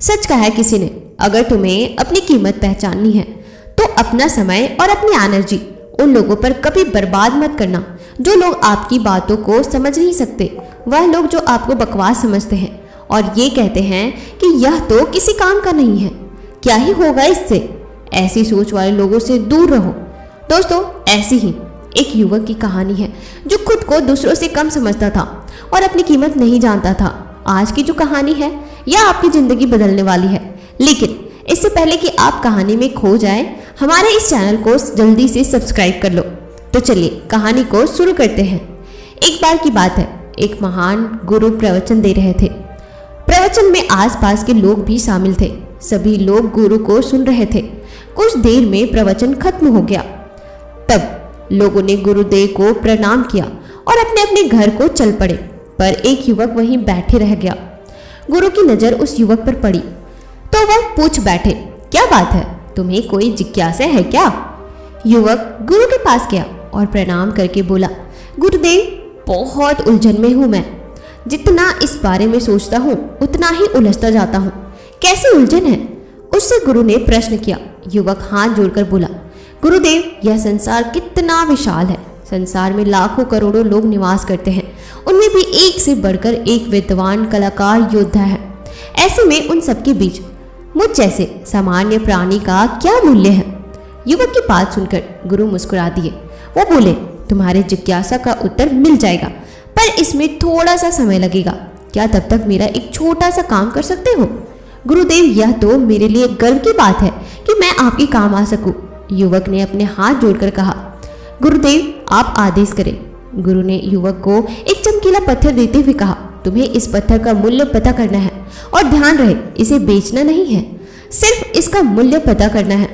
सच कहा है किसी ने, अगर तुम्हें अपनी कीमत पहचाननी है तो अपना समय और अपनी एनर्जी उन लोगों पर कभी बर्बाद मत करना जो लोग आपकी बातों को समझ नहीं सकते। वह लोग जो आपको बकवास समझते हैं और ये कहते हैं कि यह तो किसी काम का नहीं है, क्या ही होगा इससे। ऐसी सोच वाले लोगों से दूर रहो। दोस्तों, ऐसी ही एक युवक की कहानी है जो खुद को दूसरों से कम समझता था और अपनी कीमत नहीं जानता था। आज की जो कहानी है यह आपकी ज़िंदगी बदलने वाली है। लेकिन इससे पहले कि आप कहानी में खो जाएं, हमारे इस चैनल को जल्दी से सब्सक्राइब कर लो। तो चलिए कहानी को शुरू करते हैं। एक बार की बात है, एक महान गुरु प्रवचन दे रहे थे। प्रवचन में आसपास के लोग भी शामिल थे। सभी लोग गुरु को सुन रहे थे। कुछ देर में प्रवचन खत्म हो गया। तब लोगों ने गुरुदेव को प्रणाम किया और अपने अपने घर को चल पड़े, पर एक युवक वहीं बैठे रह गया। गुरु की नज़र उस युवक पर पड़ी तो वह पूछ बैठे, क्या बात है, तुम्हें कोई जिज्ञासा है क्या? युवक गुरु के पास गया और प्रणाम करके बोला, गुरुदेव, बहुत उलझन में हूँ मैं। जितना इस बारे में सोचता हूँ उतना ही उलझता जाता हूँ। कैसी उलझन है? उससे गुरु ने प्रश्न किया। युवक हाथ जोड़कर बोला, गुरुदेव, यह संसार कितना विशाल है। संसार में लाखों करोड़ों लोग निवास करते हैं, उनमें भी एक से बढ़कर एक विद्वान कलाकार योद्धा है। ऐसे में उन सबके बीच मुझ जैसे सामान्य प्राणी का क्या मूल्य है? युवक की बात सुनकर गुरु मुस्कुरा दिए। वो बोले, तुम्हारे जिज्ञासा का उत्तर मिल जाएगा, पर इसमें थोड़ा सा समय लगेगा। क्या तब तक मेरा एक छोटा सा काम कर सकते हो? गुरुदेव, यह तो मेरे लिए गर्व की बात है कि मैं आपके काम आ सकूं। युवक ने अपने हाथ जोड़कर कहा। गुरुदेव, आप आदेश करें। गुरु ने युवक को एक चमकीला पत्थर देते हुए कहा, तुम्हें इस पत्थर का मूल्य पता करना है और ध्यान रहे, इसे बेचना नहीं है, सिर्फ इसका मूल्य पता करना है।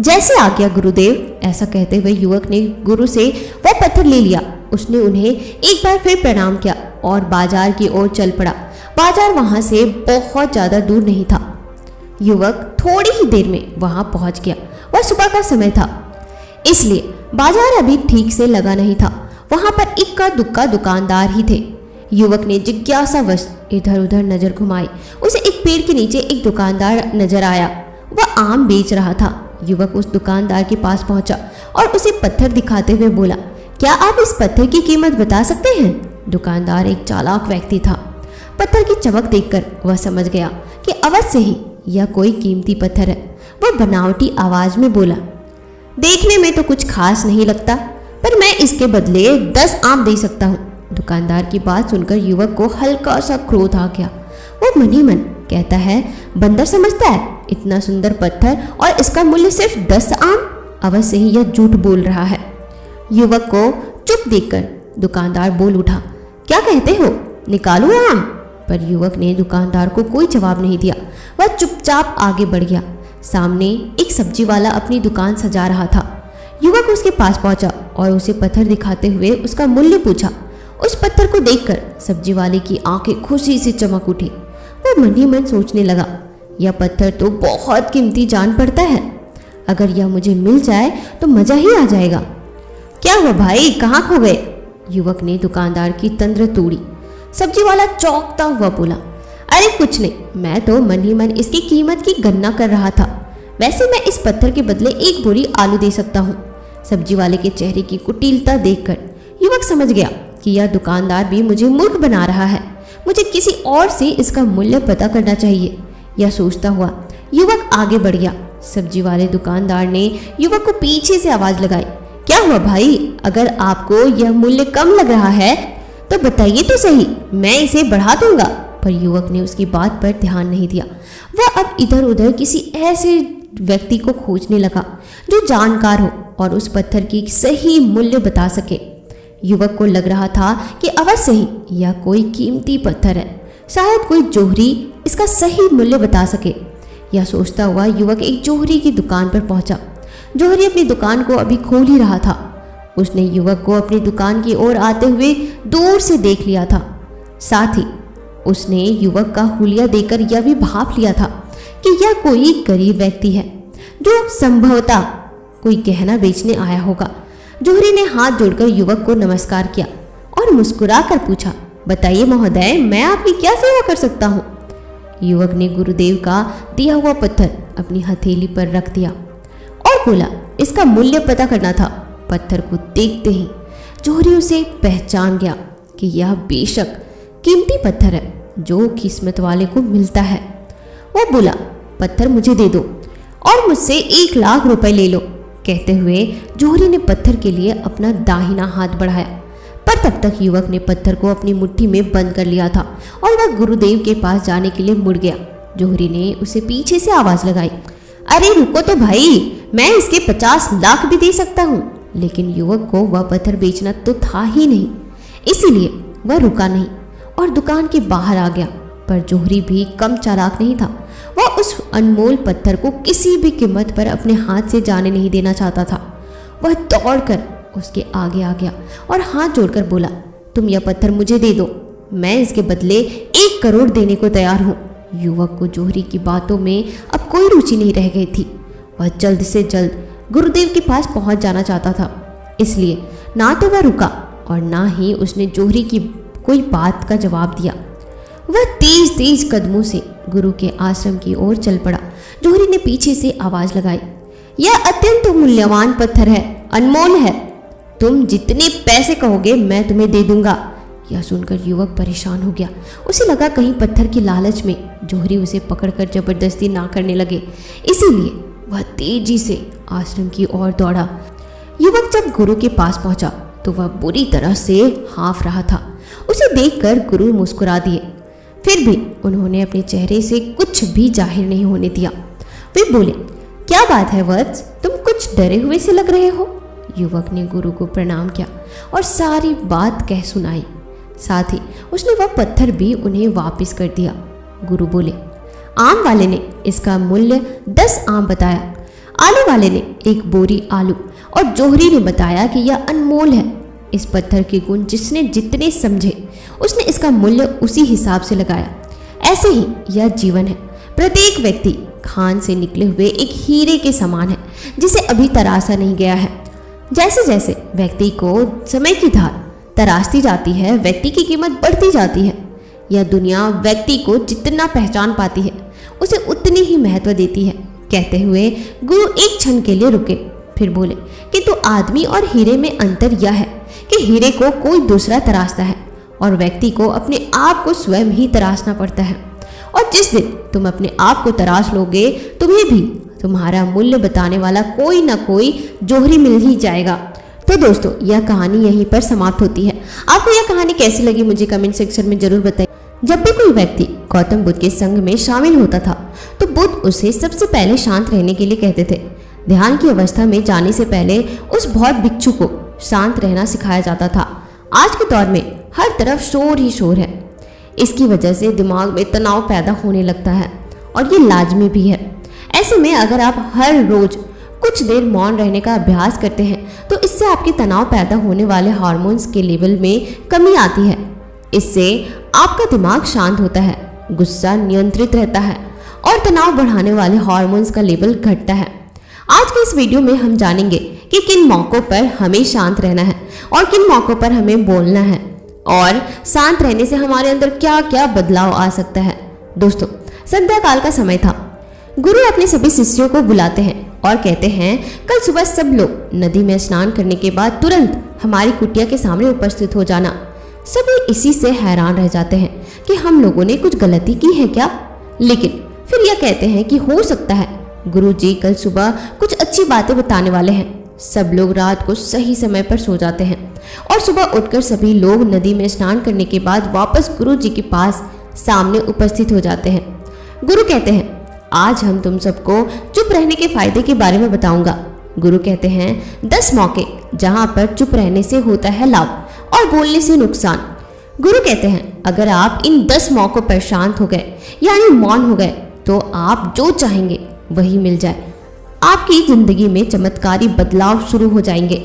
जैसे आज्ञा गुरुदेव। ऐसा कहते हुए युवक ने गुरु से वह पत्थर ले लिया। उसने उन्हें एक बार फिर प्रणाम किया और बाजार की ओर चल पड़ा। बाजार वहां से बहुत ज्यादा दूर नहीं था। युवक थोड़ी ही देर में वहां पहुंच गया। वह सुबह का समय था, इसलिए बाजार अभी ठीक से लगा नहीं था। वहां पर इक्का दुक्का दुकानदार ही थे। युवक ने जिज्ञासावश इधर उधर नजर घुमाई। उसे एक पेड़ के नीचे एक दुकानदार नजर आया। वह आम बेच रहा था। युवक उस दुकानदार के पास पहुंचा और उसे पत्थर दिखाते हुए बोला, क्या आप इस पत्थर की कीमत बता सकते हैं? दुकानदार एक चालाक व्यक्ति था। पत्थर की चमक देखकर वह समझ गया कि अवश्य ही यह कोई कीमती पत्थर है। वह बनावटी आवाज में बोला, देखने में तो कुछ खास नहीं लगता, पर मैं इसके बदले 10 आम दे सकता हूँ। दुकानदार की बात सुनकर युवक को हल्का सा क्रोध आ गया। वो मन ही मन कहता है, बंदर समझता है इतना सुंदर पत्थर और इसका मूल्य सिर्फ 10 आम? अवश्य ही यह झूठ बोल रहा है। युवक को चुप देखकर दुकानदार बोल उठा, क्या कहते हो, निकालो आम? पर युवक ने दुकानदार को कोई जवाब नहीं दिया। वह चुपचाप आगे बढ़ गया। सामने एक सब्जी वाला अपनी दुकान सजा रहा था। युवक उसके पास पहुंचा और उसे पत्थर दिखाते हुए उसका मूल्य पूछा। उस पत्थर को देखकर सब्जी वाले की आंखें खुशी से चमक उठी। वह मन ही मन सोचने लगा, यह पत्थर तो बहुत कीमती जान पड़ता है। अगर यह मुझे मिल जाए तो मजा ही आ जाएगा। क्या हुआ भाई, कहाँ खो गए? युवक ने दुकानदार की तंद्र तोड़ी। सब्जी वाला चौंकता हुआ बोला, अरे कुछ नहीं, मैं तो मन ही मन इसकी कीमत की गणना कर रहा था। वैसे मैं इस पत्थर के बदले एक बोरी आलू दे सकता हूँ। सब्जी वाले के चेहरे की कुटिलता देखकर युवक समझ गया कि यह दुकानदार भी मुझे मूर्ख बना रहा है। मुझे किसी और से इसका मूल्य पता करना चाहिए। यह सोचता हुआ युवक आगे बढ़ गया। सब्जी वाले दुकानदार ने युवक को पीछे से आवाज लगाई, क्या हुआ भाई, अगर आपको यह मूल्य कम लग रहा है तो बताइए तो सही, मैं इसे बढ़ा दूंगा। पर युवक ने उसकी बात पर ध्यान नहीं दिया। वह अब इधर उधर किसी ऐसे व्यक्ति को खोजने लगा जो जानकार हो और उस पत्थर की सही मूल्य बता सके। युवक को लग रहा था कि अवश्य ही यह कोई कीमती पत्थर है, शायद कोई जोहरी इसका सही मूल्य बता सके। यह सोचता हुआ युवक एक जोहरी की दुकान पर पहुंचा। जोहरी अपनी दुकान को अभी खोल ही रहा था। उसने युवक को अपनी दुकान की ओर आते हुए दूर से देख लिया था। साथ ही उसने युवक का हुलिया देखकर यह भी भाप लिया था कि यह कोई गरीब व्यक्ति है जो संभवतः कोई गहना बेचने आया होगा। जोहरी ने हाथ जोड़कर युवक को नमस्कार किया और मुस्कुरा कर पूछा, बताइए महोदय, मैं आपकी क्या सेवा कर सकता हूँ? युवक ने गुरुदेव का दिया हुआ पत्थर अपनी हथेली पर रख दिया और बोला, इसका मूल्य पता करना था। पत्थर को देखते ही जौहरी उसे पहचान गया कि यह बेशक कीमती पत्थर है जो किस्मत वाले को मिलता है। वो बोला, पत्थर मुझे दे दो और मुझसे 1 लाख रुपए ले लो। कहते हुए जौहरी ने पत्थर के लिए अपना दाहिना हाथ बढ़ाया, पर तब तक युवक ने पत्थर को अपनी मुट्ठी में बंद कर लिया था और वह गुरुदेव के पास जाने के लिए मुड़ गया। जौहरी ने उसे पीछे से आवाज लगाई, अरे रुको तो भाई, मैं इसके 50 लाख भी दे सकता हूँ। लेकिन युवक को वह पत्थर बेचना तो था ही नहीं, इसीलिए वह रुका नहीं और दुकान के बाहर आ गया। पर जौहरी भी कम चालाक नहीं था। वह उस अनमोल पत्थर को किसी भी कीमत पर अपने हाथ से जाने नहीं देना चाहता था। वह दौड़कर उसके आगे आ गया और हाथ जोड़कर बोला, तुम यह पत्थर मुझे दे दो, मैं इसके बदले 1 करोड़ देने को तैयार हूँ। युवक को जौहरी की बातों में अब कोई रुचि नहीं रह गई थी। वह जल्द से जल्द गुरुदेव के पास पहुंच जाना चाहता था, इसलिए ना तो वह रुका और ना ही उसने जौहरी की कोई बात का जवाब दिया। वह तेज तेज कदमों से गुरु के आश्रम की ओर चल पड़ा। जौहरी ने पीछे से आवाज लगाई, यह अत्यंत मूल्यवान पत्थर है, अनमोल है, तुम जितने पैसे कहोगे मैं तुम्हें दे दूंगा। यह सुनकर युवक परेशान हो गया। उसे लगा कहीं पत्थर की लालच में जौहरी उसे पकड़कर जबरदस्ती ना करने लगे, इसीलिए वह तेजी से आश्रम की ओर दौड़ा। युवक जब गुरु के पास पहुंचा तो वह बुरी तरह से हाँफ रहा था। उसे देखकर गुरु मुस्कुरा दिए, फिर भी उन्होंने अपने चेहरे से कुछ भी जाहिर नहीं होने दिया। वे बोले, क्या बात है वत्स, तुम कुछ डरे हुए से लग रहे हो। युवक ने गुरु को प्रणाम किया और सारी बात कह सुनाई। साथ ही उसने वह पत्थर भी उन्हें वापस कर दिया। गुरु बोले, आम वाले ने इसका मूल्य 10 आम बताया, आलू वाले ने 1 बोरी आलू और जौहरी ने बताया कि यह अनमोल है। इस पत्थर के गुण जिसने जितने समझे उसने इसका मूल्य उसी हिसाब से लगाया। ऐसे ही यह जीवन है। प्रत्येक व्यक्ति खान से निकले हुए एक हीरे के समान है जिसे अभी तराशा नहीं गया है। जैसे जैसे व्यक्ति को समय की धार तराशती जाती है, व्यक्ति की कीमत बढ़ती जाती है। यह दुनिया व्यक्ति को जितना पहचान पाती है उसे उतनी ही महत्व देती है। कहते हुए गुरु एक क्षण के लिए रुके, फिर बोले, किंतु आदमी और हीरे में अंतर यह है कि हीरे को कोई दूसरा तराशता है और व्यक्ति को अपने आप को स्वयं ही तराशना पड़ता है। और जिस दिन तुम अपने आप को तराश लोगे, तुम्हें भी तुम्हारा मूल्य बताने वाला कोई ना कोई जौहरी मिल ही जाएगा। तो दोस्तों, यह कहानी यहीं पर समाप्त होती है। आपको यह कहानी कैसी लगी मुझे कमेंट सेक्शन में जरूर बताइए। जब भी कोई व्यक्ति गौतम बुद्ध के संग में शामिल होता था तो बुद्ध उसे सबसे पहले शांत रहने के लिए कहते थे। ध्यान की अवस्था में जाने से पहले उस बौद्ध भिक्षु को शांत रहना सिखाया जाता था। आज के दौर में हर तरफ शोर ही शोर है। इसकी वजह से दिमाग में तनाव पैदा होने लगता है और ये लाजमी भी है। ऐसे में अगर आप हर रोज कुछ देर मौन रहने का अभ्यास करते हैं तो इससे आपके तनाव पैदा होने वाले हार्मोन्स के लेवल में कमी आती है। इससे आपका दिमाग शांत होता है, गुस्सा नियंत्रित रहता है और तनाव बढ़ाने वाले हार्मोन्स का लेवल घटता है। आज के इस वीडियो में हम जानेंगे कि किन मौकों पर हमें शांत रहना है और किन मौकों पर हमें बोलना है और शांत रहने से हमारे अंदर क्या क्या बदलाव आ सकता है। दोस्तों, संध्या काल का समय था। गुरु अपने सभी शिष्यों को बुलाते हैं और कहते हैं, कल सुबह सब लोग नदी में स्नान करने के बाद तुरंत हमारी कुटिया के सामने उपस्थित हो जाना। सभी इसी से हैरान रह जाते हैं कि हम लोगों ने कुछ गलती की है क्या। लेकिन फिर यह कहते हैं कि हो सकता है गुरु जी कल सुबह कुछ अच्छी बातें बताने वाले हैं। सब लोग रात को सही समय पर सो जाते हैं और सुबह उठकर सभी लोग नदी में स्नान करने के बाद वापस गुरु जी के पास सामने उपस्थित हो जाते हैं। गुरु कहते हैं, आज हम तुम सबको चुप रहने के फायदे के बारे में बताऊंगा। गुरु कहते हैं, 10 मौके जहां पर चुप रहने से होता है लाभ और बोलने से नुकसान। गुरु कहते हैं, अगर आप इन 10 मौकों पर शांत हो गए यानी मौन हो गए तो आप जो चाहेंगे वही मिल जाए। आपकी जिंदगी में चमत्कारी बदलाव शुरू हो जाएंगे।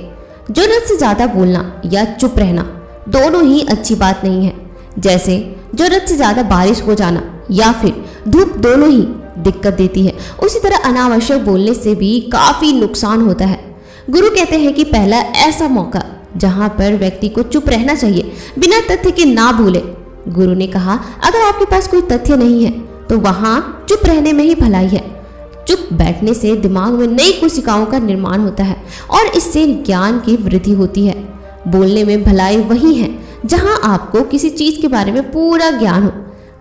जरूरत से ज्यादा बोलना या चुप रहना दोनों ही अच्छी बात नहीं है। जैसे जरूरत से ज्यादा बारिश हो जाना या फिर धूप दोनों ही दिक्कत देती है, उसी तरह अनावश्यक बोलने से भी काफी नुकसान होता है। गुरु कहते हैं कि पहला ऐसा मौका जहां पर व्यक्ति को चुप रहना चाहिए, बिना तथ्य के ना बोले। गुरु ने कहा, अगर आपके पास कोई तथ्य नहीं है तो वहां चुप रहने में ही भलाई है। चुप बैठने से दिमाग में नई कोशिकाओं का निर्माण होता है और इससे ज्ञान की वृद्धि होती है। बोलने में भलाई वही है जहां आपको किसी चीज के बारे में पूरा ज्ञान हो।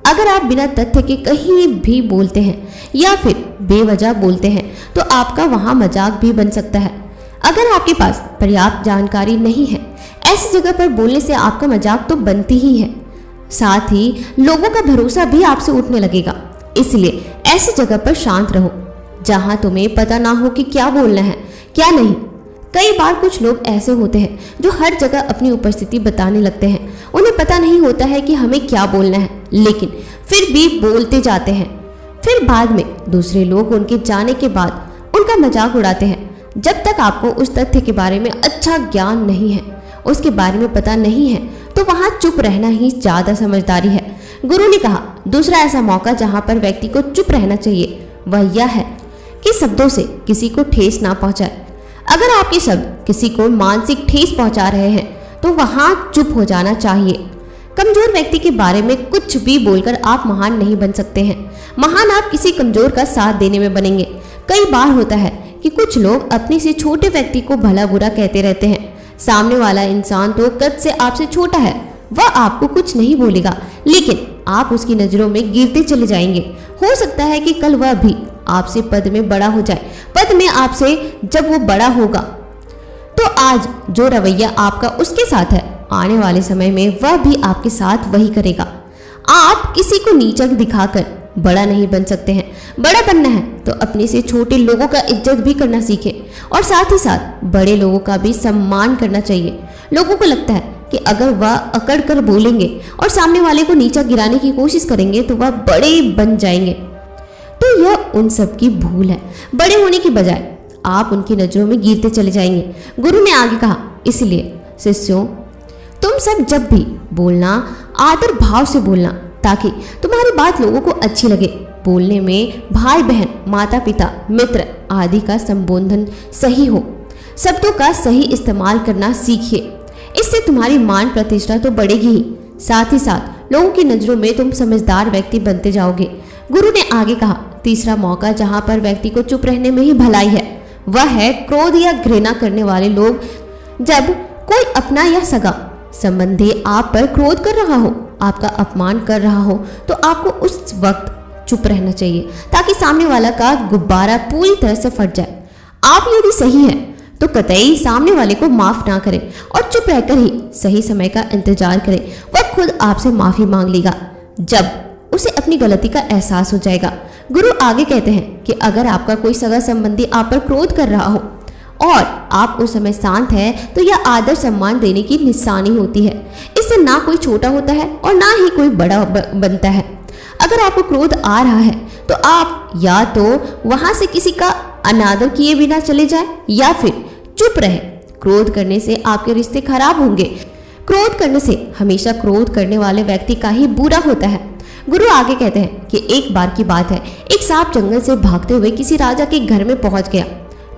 अगर आप बिना तथ्य के कहीं भी बोलते हैं या फिर बेवजह बोलते हैं तो आपका वहां मजाक भी बन सकता है। अगर आपके पास पर्याप्त जानकारी नहीं है, ऐसी जगह पर बोलने से आपका मजाक तो बनती ही है, साथ ही लोगों का भरोसा भी आपसे उठने लगेगा। इसलिए ऐसी जगह पर शांत रहो जहां तुम्हें पता ना हो कि क्या बोलना है क्या नहीं। कई बार कुछ लोग ऐसे होते हैं जो हर जगह अपनी उपस्थिति बताने लगते हैं। उन्हें पता नहीं होता है कि हमें क्या बोलना है, लेकिन फिर भी बोलते जाते हैं। फिर बाद में दूसरे लोग उनके जाने के बाद उनका मजाक उड़ाते हैं। जब तक आपको उस तथ्य के बारे में अच्छा ज्ञान नहीं है, उसके बारे में पता नहीं है, तो वहां चुप रहना ही ज्यादा समझदारी है। गुरु ने कहा, दूसरा ऐसा मौका जहां पर व्यक्ति को चुप रहना चाहिए वह यह है कि शब्दों से किसी को ठेस ना पहुंचाए। अगर आपके शब्द किसी को मानसिक ठेस पहुंचा रहे हैं तो वहां चुप हो जाना चाहिए। कमजोर व्यक्ति के बारे में कुछ भी बोलकर आप महान नहीं बन सकते हैं। महान आप किसी कमजोर का साथ देने में बनेंगे। कई बार होता है कि कुछ लोग अपने से छोटे व्यक्ति को भला बुरा कहते रहते हैं। सामने वाला इंसान तो कद से आपसे छोटा है, वह आपको कुछ नहीं बोलेगा, लेकिन आप उसकी नजरों में गिरते चले जाएंगे। हो सकता है कि कल वह भी आपसे पद में बड़ा हो जाए। पद में आपसे जब वो बड़ा होगा तो आज जो रवैया आपका उसके साथ है, आने वाले समय में वह भी आपके साथ वही करेगा। आप किसी को नीचा दिखाकर बड़ा नहीं बन सकते हैं। बड़ा बनना है तो अपने से छोटे लोगों का इज्जत भी करना सीखें और साथ ही साथ बड़े लोगों का भी सम्मान करना चाहिए। लोगों को लगता है कि अगर वह अकड़ कर बोलेंगे और सामने वाले को नीचा गिराने की कोशिश करेंगे तो वह बड़े बन जाएंगे, तो यह उन सब की भूल है। बड़े होने की बजाय आप उनकी नजरों में गिरते चले जाएंगे। गुरु ने आगे कहा, इसलिए शिष्यों, तुम सब जब भी बोलना आदर भाव से बोलना ताकि तुम्हारी बात लोगों को अच्छी लगे। बोलने में भाई बहन, माता पिता, मित्र आदि का संबोधन सही हो। शब्दों का सही इस्तेमाल करना सीखिए। इससे तुम्हारी मान प्रतिष्ठा तो बढ़ेगी ही, साथ ही साथ लोगों की नजरों में तुम समझदार व्यक्ति बनते जाओगे। गुरु ने आगे कहा, तीसरा मौका जहां पर व्यक्ति को चुप रहने में ही भलाई है वह है क्रोध या घृणा करने वाले लोग। जब कोई अपना या सगा संबंधी आप पर क्रोध कर रहा हो, आपका अपमान कर रहा हो, तो आपको उस वक्त चुप रहना चाहिए ताकि सामने वाला का गुब्बारा पूरी तरह से फट जाए। आप यदि सही हैं तो कतई सामने वाले को माफ ना करें और चुप रहकर ही सही समय का इंतजार करें। वह खुद आपसे माफी मांग लेगा जब उसे अपनी गलती का एहसास हो जाएगा। गुरु आगे कहते हैं कि अगर आपका कोई सगा संबंधी आप पर क्रोध कर रहा हो और आप उस समय शांत है तो यह आदर सम्मान देने की निशानी होती है। इससे ना कोई छोटा होता है और ना ही कोई बड़ा बनता है। अगर आपको क्रोध आ रहा है तो आप या तो वहां से किसी का अनादर किए बिना चले जाएं या फिर चुप रहे। क्रोध करने से आपके रिश्ते खराब होंगे। क्रोध करने से हमेशा क्रोध करने वाले व्यक्ति का ही बुरा होता है। गुरु आगे कहते हैं कि एक बार की बात है, एक सांप जंगल से भागते हुए किसी राजा के घर में पहुंच गया।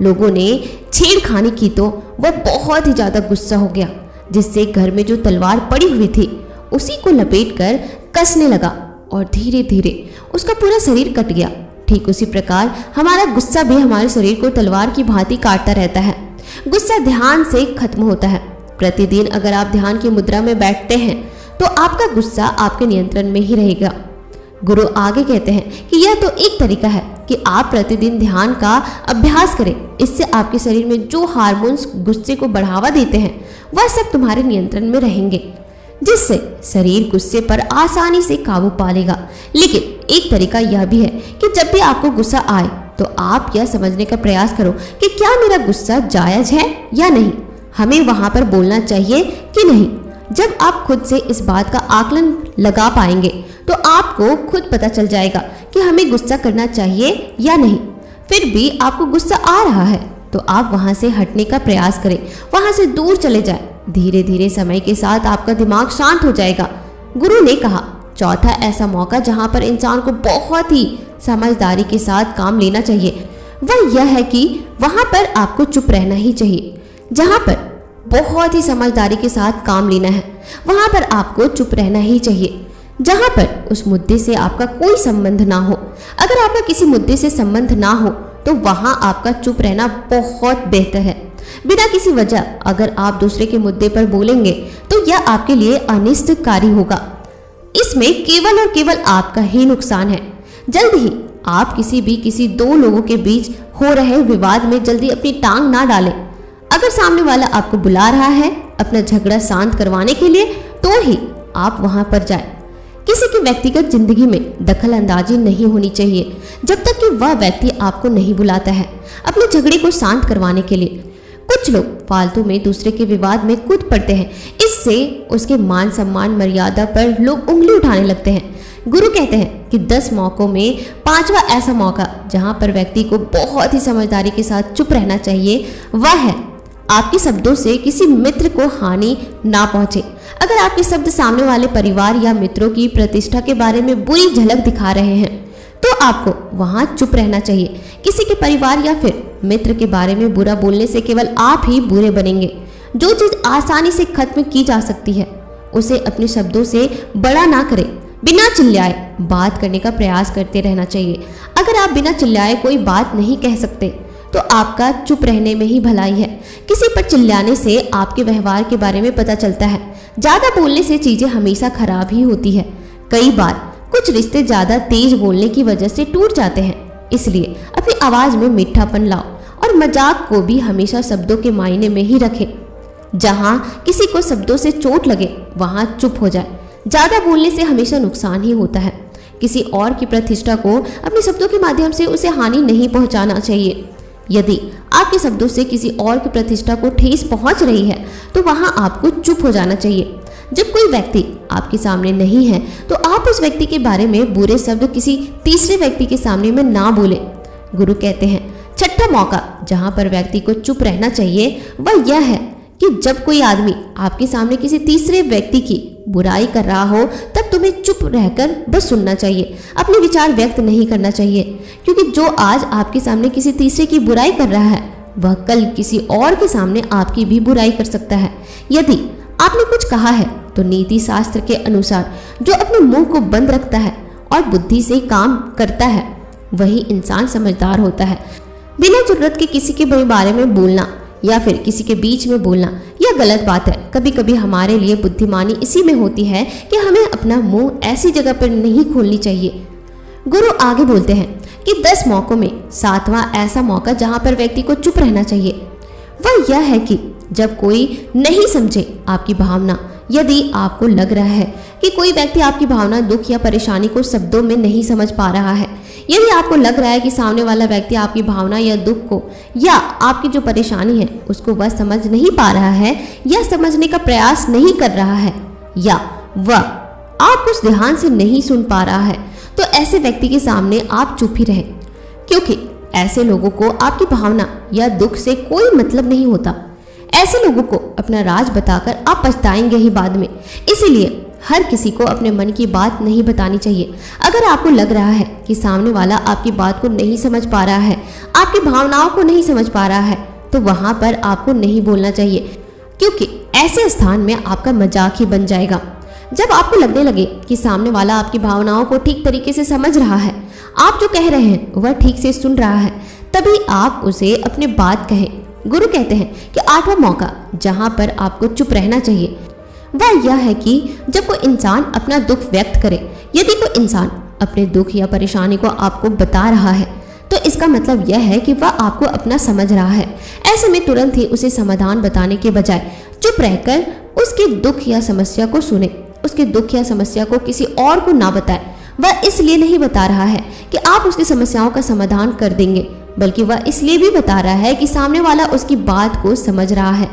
लोगों ने छेड़खानी की तो वह बहुत ही ज्यादा गुस्सा हो गया, जिससे घर में जो तलवार पड़ी हुई थी उसी को लपेटकर कसने लगा और धीरे धीरे उसका पूरा शरीर कट गया। ठीक उसी प्रकार हमारा गुस्सा भी हमारे शरीर को तलवार की भांति काटता रहता है। गुस्सा ध्यान से खत्म होता है। प्रतिदिन अगर आप ध्यान की मुद्रा में बैठते हैं तो आपका गुस्सा आपके नियंत्रण में ही रहेगा। गुरु आगे कहते हैं कि यह तो एक तरीका है कि आप प्रतिदिन ध्यान का अभ्यास करें। इससे आपके शरीर में जो हार्मोन्स गुस्से को बढ़ावा देते हैं वह सब तुम्हारे नियंत्रण में रहेंगे, जिससे शरीर गुस्से पर आसानी से काबू पा लेगा। लेकिन एक तरीका यह भी है कि जब भी आपको गुस्सा आए तो आप यह समझने का प्रयास करो कि क्या मेरा गुस्सा जायज है या नहीं, हमें वहां पर बोलना चाहिए कि नहीं। जब आप खुद से इस बात का आकलन लगा पाएंगे तो आपको खुद पता चल जाएगा कि हमें गुस्सा करना चाहिए या नहीं। फिर भी आपको गुस्सा आ रहा है तो आप वहां से हटने का प्रयास करें, वहां से दूर चले जाएं। धीरे धीरे समय के साथ आपका दिमाग शांत हो जाएगा। गुरु ने कहा, चौथा ऐसा मौका जहां पर इंसान को बहुत ही समझदारी के साथ काम लेना चाहिए वह यह है कि वहां पर आपको चुप रहना ही चाहिए। जहां पर बहुत ही समझदारी के साथ काम लेना है वहां पर आपको चुप रहना ही चाहिए। जहां पर उस मुद्दे से आपका कोई संबंध ना हो। अगर आपका किसी मुद्दे से संबंध ना हो तो वहां आपका चुप रहना बहुत बेहतर है। बिना किसी वजह अगर आप दूसरे के मुद्दे पर बोलेंगे तो यह आपके लिए अनिष्टकारी होगा। इसमें केवल और केवल आपका ही नुकसान है। जल्द ही आप किसी दो लोगों के बीच हो रहे विवाद में जल्दी अपनी टांग ना डालें। अगर सामने वाला आपको बुला रहा है अपना झगड़ा शांत करवाने के लिए तो ही आप वहां पर जाएं। किसी की व्यक्तिगत जिंदगी में दखल अंदाजी नहीं होनी चाहिए जब तक कि वह व्यक्ति आपको नहीं बुलाता है अपने झगड़े को शांत करवाने के लिए। कुछ लोग फालतू में दूसरे के विवाद में कूद पड़ते हैं। इससे उसके मान सम्मान मर्यादा पर लोग उंगली उठाने लगते हैं। गुरु कहते हैं कि 10 मौकों में 5वां ऐसा मौका जहां पर व्यक्ति को बहुत ही समझदारी के साथ चुप रहना चाहिए वह है आपके शब्दों से किसी मित्र को हानि ना पहुंचे। अगर आपके शब्द सामने वाले परिवार या मित्रों की प्रतिष्ठा के बारे में बुरी झलक दिखा रहे हैं तो आपको वहां चुप रहना चाहिए। किसी के परिवार या फिर मित्र के बारे में बुरा बोलने से केवल आप ही बुरे बनेंगे। जो चीज आसानी से खत्म की जा सकती है उसे अपने शब्दों से बड़ा ना करें। बिना चिल्लाए बात करने का प्रयास करते रहना चाहिए। अगर आप बिना चिल्लाए कोई बात नहीं कह सकते तो आपका चुप रहने में ही भलाई है। किसी पर चिल्लाने से आपके व्यवहार के बारे में पता चलता है। ज्यादा बोलने से चीजें हमेशा खराब ही होती है। कई बार कुछ रिश्ते ज्यादा तेज बोलने की वजह से टूट जाते हैं। इसलिए अपनी आवाज में मीठापन लाओ और मजाक को भी हमेशा शब्दों के मायने में ही रखें। जहां किसी को शब्दों से चोट लगे वहां चुप हो जाए। ज्यादा बोलने से हमेशा नुकसान ही होता है। किसी और की प्रतिष्ठा को अपने शब्दों के माध्यम से उसे हानि नहीं पहुंचाना चाहिए। यदि आपके शब्दों से किसी और की प्रतिष्ठा को ठेस पहुंच रही है तो वहां आपको चुप हो जाना चाहिए। जब कोई व्यक्ति आपके सामने नहीं है तो आप उस व्यक्ति के बारे में बुरे शब्द किसी तीसरे व्यक्ति के सामने में ना बोले। गुरु कहते हैं 6वां मौका जहां पर व्यक्ति को चुप रहना चाहिए वह यह है कि जब कोई आदमी आपके सामने किसी तीसरे व्यक्ति की बुराई कर रहा हो तब तुम्हें चुप रहकर बस सुनना चाहिए। अपने विचार व्यक्त नहीं करना चाहिए, क्योंकि जो आज आपके सामने किसी तीसरे की बुराई कर रहा है वह कल किसी और के सामने आपकी भी बुराई कर सकता है। यदि आपने कुछ कहा है तो नीति शास्त्र के अनुसार जो अपने मुंह को बंद रखता है और बुद्धि से काम करता है वही इंसान समझदार होता है। बिना जरूरत के किसी के बारे में बोलना या फिर किसी के बीच में बोलना यह गलत बात है। कभी कभी हमारे लिए बुद्धिमानी इसी में होती है कि हमें अपना मुंह ऐसी जगह पर नहीं खोलनी चाहिए। गुरु आगे बोलते हैं कि 10 मौकों में 7वां ऐसा मौका जहां पर व्यक्ति को चुप रहना चाहिए वह यह है कि जब कोई नहीं समझे आपकी भावना। यदि आपको लग रहा है कि कोई व्यक्ति आपकी भावना, दुख या परेशानी को शब्दों में नहीं समझ पा रहा है, यदि आपको लग रहा है कि सामने वाला व्यक्ति आपकी भावना या दुख को या आपकी जो परेशानी है उसको वह समझ नहीं पा रहा है या समझने का प्रयास नहीं कर रहा है या वह आप उस ध्यान से नहीं सुन पा रहा है तो ऐसे व्यक्ति के सामने आप चुप ही रहें, क्योंकि ऐसे लोगों को आपकी भावना या दुख से कोई मतलब नहीं होता। ऐसे लोगों को अपना राज बताकर आप पछताएंगे ही बाद में। इसीलिए हर किसी को अपने मन की बात नहीं बतानी चाहिए। अगर आपको लग रहा है कि सामने वाला आपकी बात को नहीं समझ पा रहा है, आपकी भावनाओं को नहीं समझ पा रहा है, तो वहां पर आपको नहीं बोलना चाहिए, क्योंकि ऐसे स्थान में आपका मजाक ही बन जाएगा। जब आपको लगने लगे कि सामने वाला आपकी भावनाओं को ठीक तरीके से समझ रहा है, आप जो कह रहे हैं वह ठीक से सुन रहा है, तभी आप उसे अपनी बात कहें। गुरु कहते हैं कि 8वां मौका जहां पर आपको चुप रहना चाहिए वह यह है कि जब कोई इंसान अपना दुख व्यक्त करे। यदि कोई इंसान अपने दुख या परेशानी को आपको बता रहा है तो इसका मतलब यह है कि वह आपको अपना समझ रहा है। ऐसे में तुरंत ही उसे समाधान बताने के बजाय चुप रहकर उसके दुख या समस्या को सुने। उसके दुख या समस्या को किसी और को ना बताए। वह इसलिए नहीं बता रहा है कि आप उसकी समस्याओं का समाधान कर देंगे, बल्कि वह इसलिए भी बता रहा है कि सामने वाला उसकी बात को समझ रहा है।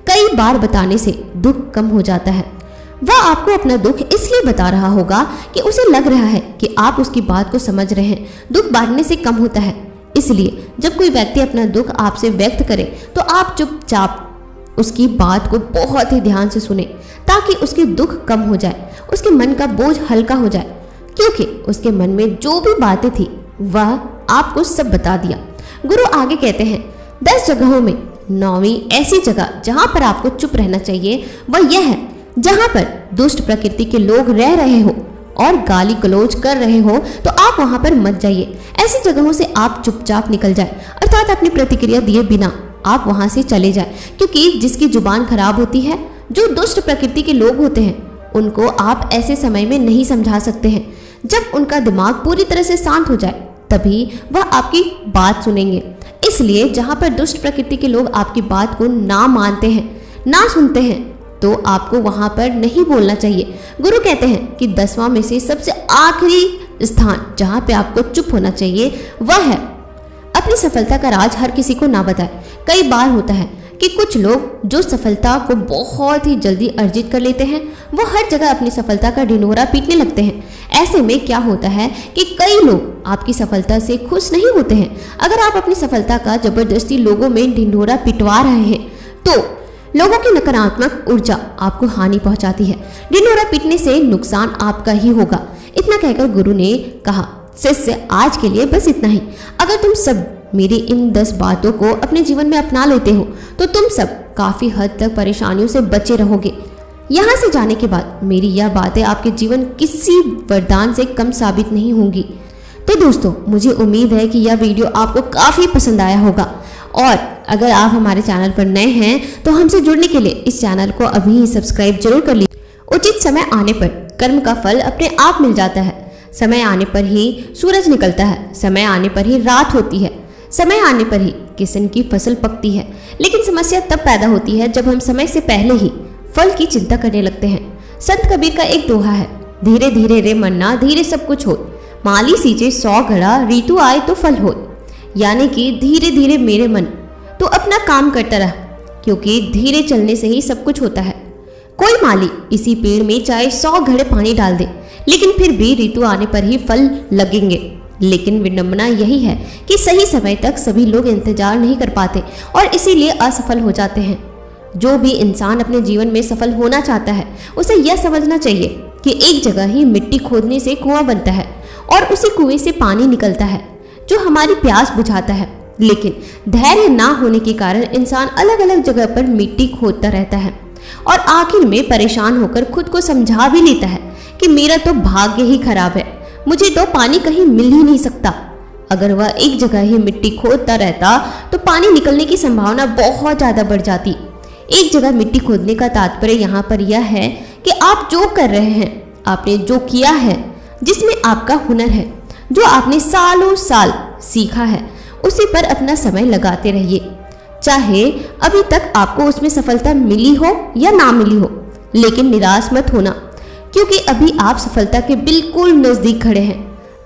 कई बार बताने से दुख कम हो जाता है। वह आपको अपना दुख इसलिए बता रहा होगा कि उसे लग रहा है कि आप उसकी बात को समझ रहे हैं। दुख बांटने से कम होता है। इसलिए जब कोई व्यक्ति अपना दुख आपसे व्यक्त करे तो आप चुपचाप उसकी बात को बहुत ही ध्यान से सुने, ताकि उसके दुख कम हो जाए, उसके मन का बोझ हल्का हो जाए, क्योंकि उसके मन में जो भी बातें थी वह आपको सब बता दिया। गुरु आगे कहते हैं 10 जगहों में 9वीं ऐसी जगह जहां पर आपको चुप रहना चाहिए वह यह है जहां पर दुष्ट प्रकृति के लोग रह रहे हो। और गाली गलौज कर रहे हो तो आप वहां पर मत जाइए। ऐसी जगहों से आप चुपचाप निकल जाए, अर्थात अपनी प्रतिक्रिया दिए बिना आप वहां से चले जाए, क्योंकि जिसकी जुबान खराब होती है, जो दुष्ट प्रकृति के लोग होते हैं, उनको आप ऐसे समय में नहीं समझा सकते हैं। जब उनका दिमाग पूरी तरह से शांत हो जाए तभी वह आपकी बात सुनेंगे। इसलिए जहां पर दुष्ट प्रकृति के लोग आपकी बात को ना मानते हैं, ना सुनते हैं, तो आपको वहां पर नहीं बोलना चाहिए। गुरु कहते हैं कि 10वां में से सबसे आखिरी स्थान जहां पे आपको चुप होना चाहिए वह है अपनी सफलता का राज हर किसी को ना बताए। कई बार होता है कि कुछ लोग जो सफलता को बहुत ही जल्दी अर्जित कर लेते हैं, वो हर जगह अपनी सफलता का ढिंढोरा पीटने लगते हैं। ऐसे में क्या होता है कि कई लोग आपकी सफलता से खुश नहीं होते हैं। अगर आप अपनी सफलता का जबरदस्ती लोगों में ढिंढोरा पिटवा रहे हैं तो लोगों की नकारात्मक ऊर्जा आपको हानि पहुंचाती है। ढिंढोरा पीटने से नुकसान आपका ही होगा। इतना कहकर गुरु ने कहा, शिष्य आज के लिए बस इतना ही। अगर तुम सब मेरी इन 10 बातों को अपने जीवन में अपना लेते हो तो तुम सब काफी हद तक परेशानियों से बचे रहोगे। यहाँ से जाने के बाद मेरी यह बातें आपके जीवन किसी वरदान से कम साबित नहीं होंगी। तो दोस्तों, मुझे उम्मीद है कि यह वीडियो आपको काफी पसंद आया होगा, और अगर आप हमारे चैनल पर नए हैं तो हमसे जुड़ने के लिए इस चैनल को अभी ही सब्सक्राइब जरूर कर लीजिए। उचित समय आने पर कर्म का फल अपने आप मिल जाता है। समय आने पर ही सूरज निकलता है, समय आने पर ही रात होती है, समय आने पर ही किसान की फसल पकती है। लेकिन समस्या तब पैदा होती है जब हम समय से पहले ही फल की चिंता करने लगते हैं। संत कबीर का एक दोहा है, धीरे धीरे रे मन्ना धीरे सब कुछ हो, माली सींचे 100 घड़ा ऋतु आए तो फल हो। यानी कि धीरे धीरे मेरे मन तो अपना काम करता रहा, क्योंकि धीरे चलने से ही सब कुछ होता है। कोई माली इसी पेड़ में चाहे 100 घड़े पानी डाल दे, लेकिन फिर भी ऋतु आने पर ही फल लगेंगे। लेकिन विडंबना यही है कि सही समय तक सभी लोग इंतजार नहीं कर पाते और इसीलिए असफल हो जाते हैं। जो भी इंसान अपने जीवन में सफल होना चाहता है, उसे यह समझना चाहिए कि एक जगह ही मिट्टी खोदने से कुआं बनता है और उसी कुएं से पानी निकलता है जो हमारी प्यास बुझाता है। लेकिन धैर्य ना होने के कारण इंसान अलग अलग जगह पर मिट्टी खोदता रहता है और आखिर में परेशान होकर खुद को समझा भी लेता है कि मेरा तो भाग्य ही खराब है, मुझे तो पानी कहीं मिल ही नहीं सकता। अगर वह एक जगह ही मिट्टी खोदता रहता तो पानी निकलने की संभावना बहुत ज्यादा बढ़ जाती। एक जगह मिट्टी खोदने का तात्पर्य यहाँ पर यह है कि आप जो कर रहे हैं, आपने जो किया है, जिसमें आपका हुनर है, जो आपने सालों साल सीखा है, उसी पर अपना समय लगाते रहिए। चाहे अभी तक आपको उसमें सफलता मिली हो या ना मिली हो, लेकिन निराश मत होना, क्योंकि अभी आप सफलता के बिल्कुल नजदीक खड़े हैं।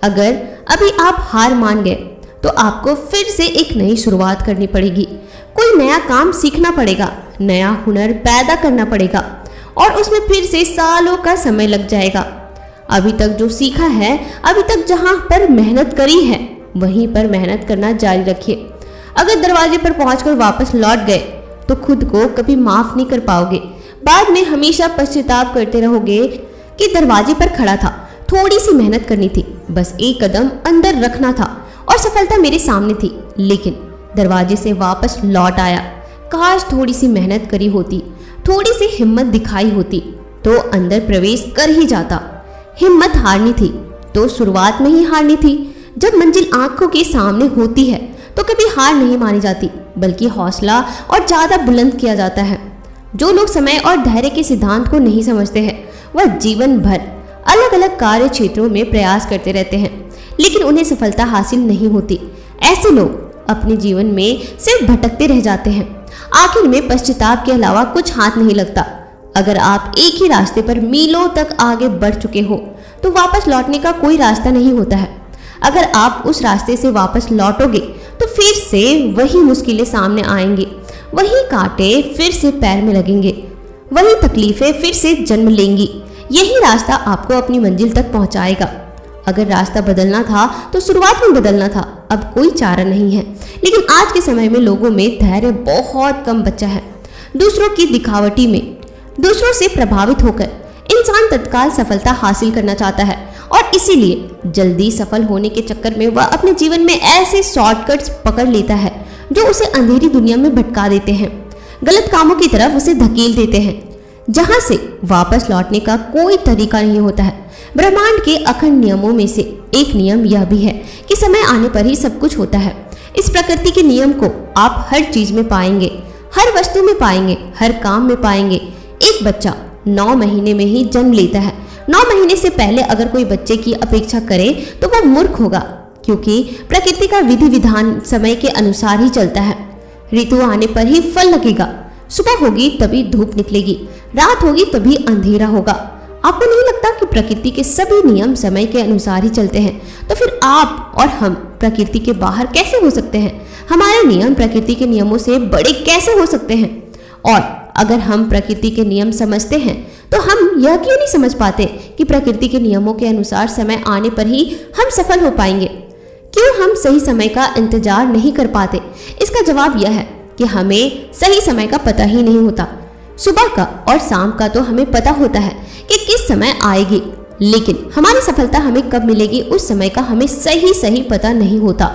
अगर अभी आप हार मान गए तो आपको फिर से एक नई शुरुआत करनी पड़ेगी। कोई नया काम सीखना पड़ेगा, नया हुनर पैदा करना पड़ेगा और उसमें फिर से सालों का समय लग जाएगा। अभी तक जो सीखा है, अभी तक जहां पर मेहनत करी है, वहीं पर मेहनत करना जारी रखिए। अगर दरवाजे पर पहुंचकर वापस लौट गए तो खुद को कभी माफ नहीं कर पाओगे। बाद में हमेशा पश्चाताप करते रहोगे कि दरवाजे पर खड़ा था, थोड़ी सी मेहनत करनी थी, बस एक कदम अंदर रखना था और सफलता मेरे सामने थी, लेकिन दरवाजे से वापस लौट आया। काश थोड़ी सी मेहनत करी होती, थोड़ी सी हिम्मत दिखाई होती तो अंदर प्रवेश कर ही जाता। हिम्मत हारनी थी तो शुरुआत में ही हारनी थी। जब मंजिल आंखों के सामने होती है तो कभी हार नहीं मानी जाती, बल्कि हौसला और ज्यादा बुलंद किया जाता है। जो लोग समय और धैर्य के सिद्धांत को नहीं समझते हैं, वह जीवन भर अलग अलग कार्य क्षेत्रों में प्रयास करते रहते हैं, लेकिन उन्हें सफलता हासिल नहीं होती। ऐसे लोग अपने जीवन में सिर्फ भटकते रह जाते हैं। आखिर में पश्चाताप के अलावा कुछ हाथ नहीं लगता। अगर आप एक ही रास्ते पर मीलों तक आगे बढ़ चुके हो तो वापस लौटने का कोई रास्ता नहीं होता है। अगर आप उस रास्ते से वापस लौटोगे तो फिर से वही मुश्किलें सामने आएंगी, वही कांटे फिर से पैर में लगेंगे, वही तकलीफें फिर से जन्म लेंगी। यही रास्ता आपको अपनी मंजिल तक पहुंचाएगा। अगर रास्ता बदलना था तो शुरुआत में बदलना था, अब कोई चारा नहीं है। लेकिन आज के समय में लोगों में धैर्य बहुत कम बचा है। दूसरों की दिखावटी में, दूसरों से प्रभावित होकर इंसान तत्काल सफलता हासिल करना चाहता है और इसीलिए जल्दी सफल होने के चक्कर में वह अपने जीवन में ऐसे शॉर्टकट्स पकड़ लेता है जो उसे अंधेरी दुनिया में भटका देते हैं, गलत कामों की तरफ उसे धकेल देते हैं। जहां से वापस लौटने का कोई तरीका नहीं होता है। ब्रह्मांड के अखंड नियमों में से एक नियम यह भी है कि समय आने पर ही सब कुछ होता है। इस प्रकृति के नियम को आप हर चीज में पाएंगे, हर वस्तु में पाएंगे, हर काम में पाएंगे। एक बच्चा 9 महीने में ही जन्म लेता है। 9 महीने से पहले अगर कोई बच्चे की अपेक्षा करे तो वह मूर्ख होगा, क्योंकि प्रकृति का विधि विधान समय के अनुसार ही चलता है। ऋतु आने पर ही फल लगेगा, सुबह होगी तभी धूप निकलेगी, रात होगी तभी अंधेरा होगा। आपको नहीं लगता कि प्रकृति के सभी नियम समय के अनुसार ही चलते हैं? तो फिर आप और हम प्रकृति के बाहर कैसे हो सकते हैं? हमारे नियम प्रकृति के नियमों से बड़े कैसे हो सकते हैं? और अगर हम प्रकृति के नियम समझते हैं तो हम यह क्यों नहीं समझ पाते कि प्रकृति के नियमों के अनुसार समय आने पर ही हम सफल हो पाएंगे? क्यों हम सही समय का इंतजार नहीं कर पाते? इसका जवाब यह है कि हमें सही समय का पता ही नहीं होता। सुबह का और शाम का तो हमें पता होता है कि किस समय आएगी, लेकिन हमारी सफलता हमें कब मिलेगी उस समय का हमें सही पता नहीं होता,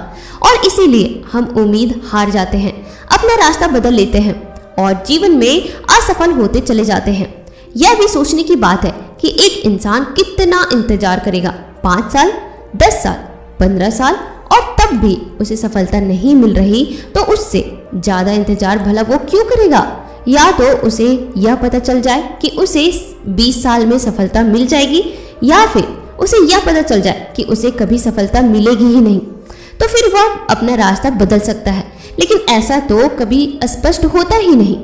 और इसीलिए हम उम्मीद हार जाते हैं, अपना रास्ता बदल लेते हैं और जीवन में असफल होते चले जाते हैं। यह भी सोचने की बात है कि एक इंसान कितना इंतजार करेगा, 5 साल, 10 साल, 15 साल, और तब भी उसे सफलता नहीं मिल रही तो उससे ज्यादा इंतजार भला वो क्यों करेगा? या तो उसे यह पता चल जाए कि उसे 20 साल में सफलता मिल जाएगी, या फिर उसे यह पता चल जाए कि उसे कभी सफलता मिलेगी ही नहीं, तो फिर वह अपना रास्ता बदल सकता है। लेकिन ऐसा तो कभी स्पष्ट होता ही नहीं।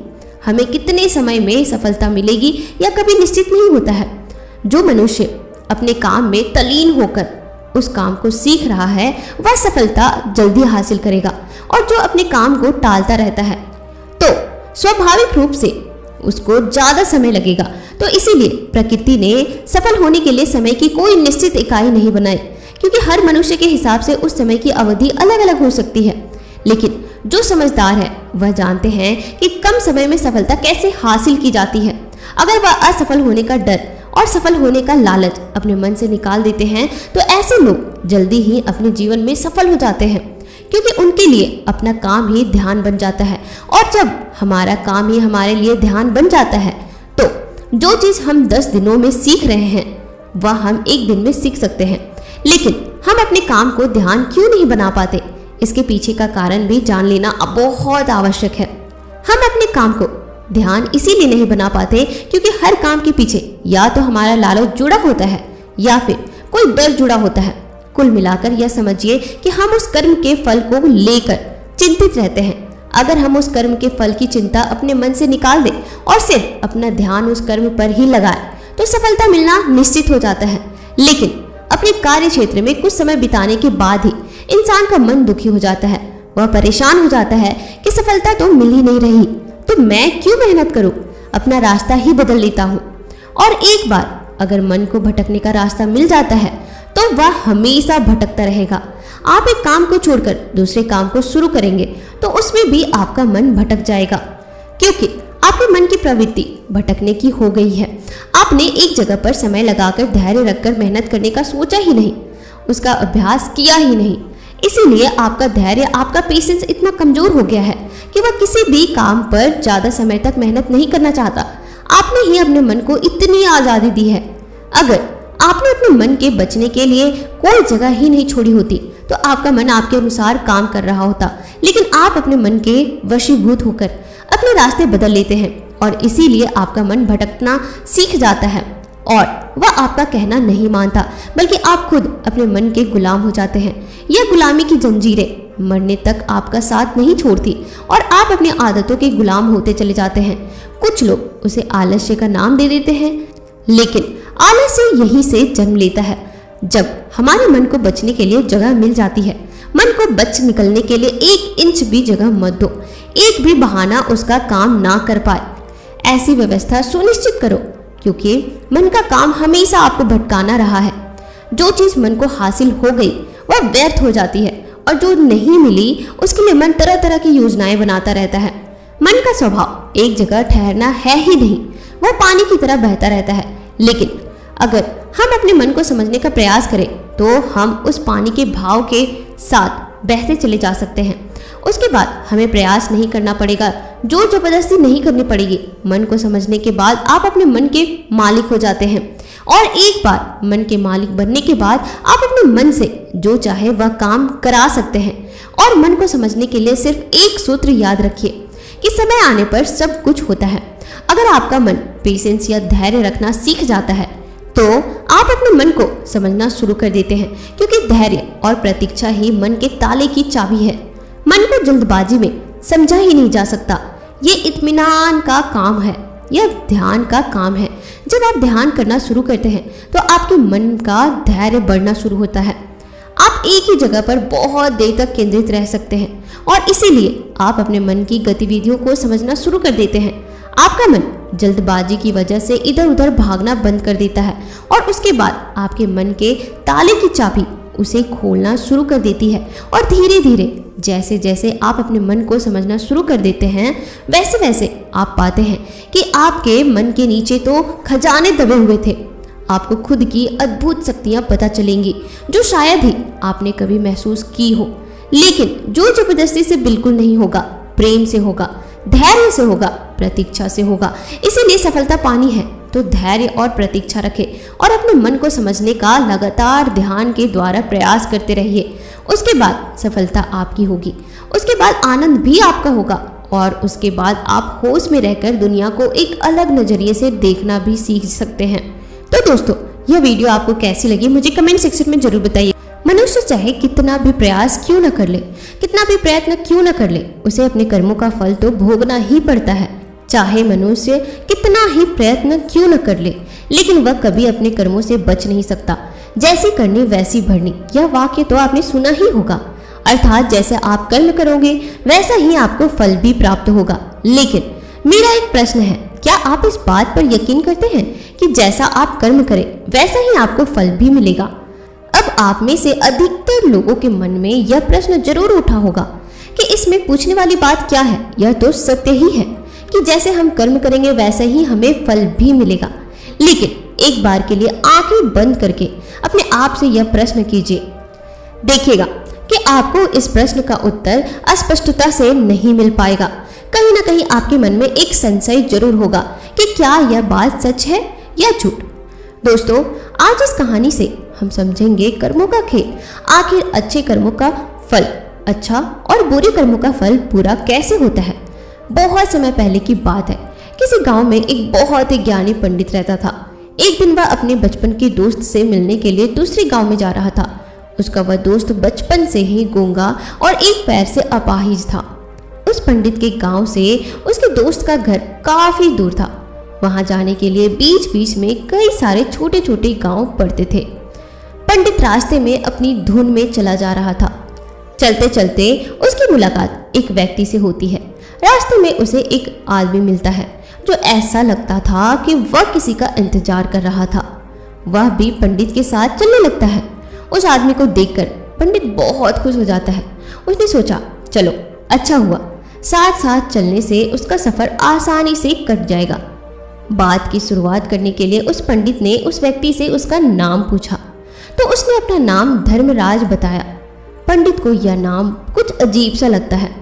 हमें कितने समय में सफलता मिलेगी यह कभी निश्चित नहीं होता है। जो मनुष्य अपने काम में तल्लीन होकर उस काम को सीख रहा है वह सफलता जल्दी हासिल करेगा, और जो अपने काम को टालता रहता है तो स्वाभाविक रूप से उसको ज्यादा समय लगेगा। तो इसीलिए प्रकृति ने सफल होने के लिए समय की कोई निश्चित इकाई नहीं बनाई, क्योंकि हर मनुष्य के हिसाब से उस समय की अवधि अलग अलग हो सकती है। लेकिन जो समझदार है वह जानते हैं कि कम समय में सफलता कैसे हासिल की जाती है। अगर वह असफल होने का डर और सफल होने का लालच अपने मन से निकाल देते हैं तो ऐसे लोग जल्दी ही अपने जीवन में सफल हो जाते हैं, क्योंकि उनके लिए अपना काम ही ध्यान बन जाता है। और जब हमारा काम ही हमारे लिए ध्यान बन जाता है तो जो चीज हम 10 दिनों में सीख रहे हैं वह हम 1 दिन में सीख सकते हैं। लेकिन हम अपने काम को ध्यान क्यों नहीं बना पाते? इसके पीछे का कारण भी जान लेना अब बहुत आवश्यक है। हम अपने काम को ध्यान इसीलिए नहीं बना पाते क्योंकि हर काम के पीछे या तो हमारा लालच जुड़ा होता है या फिर कोई डर जुड़ा होता है। कुल मिलाकर यह समझिए कि हम उस कर्म के फल को लेकर चिंतित रहते हैं। अगर हम उस कर्म के फल की चिंता अपने मन से निकाल दें और सिर्फ अपना ध्यान उस कर्म पर ही लगाएं तो सफलता मिलना निश्चित हो जाता है। लेकिन अपने कार्य क्षेत्र में कुछ समय बिताने के बाद ही इंसान का मन दुखी हो जाता है। वह परेशान हो जाता है कि सफलता तो मिल ही नहीं रही, तो मैं क्यों मेहनत करूं, अपना रास्ता ही बदल लेता हूं। और एक बार अगर मन को भटकने का रास्ता मिल जाता है तो वह हमेशा भटकता रहेगा। आप एक काम को छोड़कर दूसरे काम को शुरू करेंगे तो उसमें भी आपका मन भटक जाएगा, क्योंकि आपके मन की प्रवृत्ति भटकने की हो गई है। आपने एक जगह पर समय लगाकर धैर्य रखकर मेहनत करने का सोचा ही नहीं, उसका अभ्यास किया ही नहीं। इसीलिए आपका धैर्य, आपका पेशेंस इतना कमजोर हो गया है कि वह किसी भी काम पर ज्यादा समय तक मेहनत नहीं करना चाहता। आपने ही अपने मन को इतनी आजादी दी है। अगर आपने अपने मन के बचने के लिए कोई जगह ही नहीं छोड़ी होती तो आपका मन आपके अनुसार काम कर रहा होता। लेकिन आप अपने मन के वशीभूत होकर अपने रास्ते बदल लेते हैं और इसीलिए आपका मन भटकना सीख जाता है और वह आपका कहना नहीं मानता, बल्कि आप खुद अपने मन के गुलाम हो जाते हैं। यह गुलामी की जंजीरें मरने तक आपका साथ नहीं छोड़ती और आप अपनी आदतों के गुलाम होते चले जाते हैं। कुछ लोग उसे आलस्य का नाम दे देते हैं, लेकिन आलस्य यहीं से जन्म लेता है जब हमारे मन को बचने के लिए जगह मिल जाती है। मन को बच निकलने के लिए 1 इंच भी जगह मत दो, एक भी बहाना उसका काम ना कर पाए। ऐसी व्यवस्था सुनिश्चित करो, क्योंकि मन का काम हमेशा आपको भटकाना रहा है। जो चीज मन को हासिल हो गई वह व्यर्थ हो जाती है और जो नहीं मिली उसके लिए मन तरह तरह की योजनाएं बनाता रहता है। मन का स्वभाव एक जगह ठहरना है ही नहीं, वह पानी की तरह बहता रहता है। लेकिन अगर हम अपने मन को समझने का प्रयास करें तो हम उस पानी के भाव के साथ बहते चले जा सकते हैं। उसके बाद हमें प्रयास नहीं करना पड़ेगा, जोर जबरदस्ती नहीं करनी पड़ेगी। मन को समझने के बाद आप अपने मन के मालिक हो जाते हैं, और एक बार मन के मालिक बनने के बाद आप अपने मन से जो चाहे वह काम करा सकते हैं। और मन को समझने के लिए सिर्फ एक सूत्र याद रखिए कि समय आने पर सब कुछ होता है। अगर आपका मन पेशेंस या धैर्य रखना सीख जाता है तो आप अपने मन को समझना शुरू कर देते हैं, क्योंकि धैर्य और प्रतीक्षा ही मन के ताले की चाबी है। मन को जल्दबाजी में समझा ही नहीं जा सकता। ये इत्मीनान का काम है, यह ध्यान का काम है। जब आप ध्यान करना शुरू करते हैं तो आपके मन का धैर्य बढ़ना शुरू होता है। आप एक ही जगह पर बहुत देर तक केंद्रित रह सकते हैं, और इसीलिए आप अपने मन की गतिविधियों को समझना शुरू कर देते हैं। आपका मन जल्दबाजी की वजह से इधर उधर भागना बंद कर देता है, और उसके बाद आपके मन के ताले की चाबी उसे खोलना शुरू कर देती है। और धीरे धीरे जैसे जैसे आप अपने मन को समझना शुरू कर देते हैं, वैसे वैसे आप पाते हैं कि आपके मन के नीचे तो खजाने दबे हुए थे। आपको खुद की अद्भुत शक्तियां पता चलेंगी, जो शायद ही आपने कभी महसूस की हो। लेकिन जो जबरदस्ती से बिल्कुल नहीं होगा, प्रेम से होगा, धैर्य से होगा, प्रतीक्षा से होगा। इसीलिए सफलता पानी है तो धैर्य और प्रतीक्षा रखें, और अपने मन को समझने का लगातार ध्यान के द्वारा प्रयास करते रहिए। उसके बाद सफलता आपकी होगी, उसके बाद आनंद भी आपका होगा, और उसके बाद आप होश में रहकर दुनिया को एक अलग नजरिए से देखना भी सीख सकते हैं। तो दोस्तों, यह वीडियो आपको कैसी लगी मुझे कमेंट सेक्शन में जरूर बताइए। मनुष्य चाहे कितना भी प्रयास क्यों न कर ले, कितना भी प्रयत्न क्यों न कर ले, उसे अपने कर्मों का फल तो भोगना ही पड़ता है। चाहे मनुष्य कितना ही प्रयत्न क्यों न कर ले, लेकिन वह कभी अपने कर्मों से बच नहीं सकता। जैसी करनी वैसी भरनी, यह वाक्य तो आपने सुना ही होगा। अर्थात जैसे आप कर्म करोगे वैसा ही आपको फल भी प्राप्त होगा। लेकिन मेरा एक प्रश्न है, क्या आप इस बात पर यकीन करते हैं कि जैसा आप कर्म करें वैसा ही आपको फल भी मिलेगा? अब आप में से अधिकतर लोगों के मन में यह प्रश्न जरूर उठा होगा कि इसमें पूछने वाली बात क्या है। यह तो सत्य ही है कि जैसे हम कर्म करेंगे वैसे ही हमें फल भी मिलेगा। लेकिन एक बार के लिए आंखें बंद करके अपने आप से यह प्रश्न कीजिए, देखिएगा कि आपको इस प्रश्न का उत्तर अस्पष्टता से नहीं मिल पाएगा। कहीं ना कहीं आपके मन में एक संशय जरूर होगा कि क्या यह बात सच है या झूठ। दोस्तों, आज इस कहानी से हम समझेंगे कर्मों का खेल। आखिर अच्छे कर्मों का फल अच्छा और बुरे कर्मों का फल बुरा कैसे होता है। बहुत समय पहले की बात है, किसी गांव में एक बहुत ही ज्ञानी पंडित रहता था। एक दिन वह अपने बचपन के दोस्त से मिलने के लिए दूसरे गांव में जा रहा था। उसका वह दोस्त बचपन से ही गूंगा और एक पैर से अपाहिज था। उस पंडित के गांव से उसके दोस्त का घर काफी दूर था। वहां जाने के लिए बीच बीच में कई सारे छोटे छोटे गांव पड़ते थे। पंडित रास्ते में अपनी धुन में चला जा रहा था। चलते चलते उसकी मुलाकात एक व्यक्ति से होती है। रास्ते में उसे एक आदमी मिलता है जो ऐसा लगता था कि वह किसी का इंतजार कर रहा था। वह भी पंडित के साथ चलने लगता है। उस आदमी को देखकर पंडित बहुत खुश हो जाता है। उसने सोचा, चलो अच्छा हुआ, साथ साथ चलने से उसका सफर आसानी से कट जाएगा। बात की शुरुआत करने के लिए उस पंडित ने उस व्यक्ति से उसका नाम पूछा, तो उसने अपना नाम धर्मराज बताया। पंडित को यह नाम कुछ अजीब सा लगता है,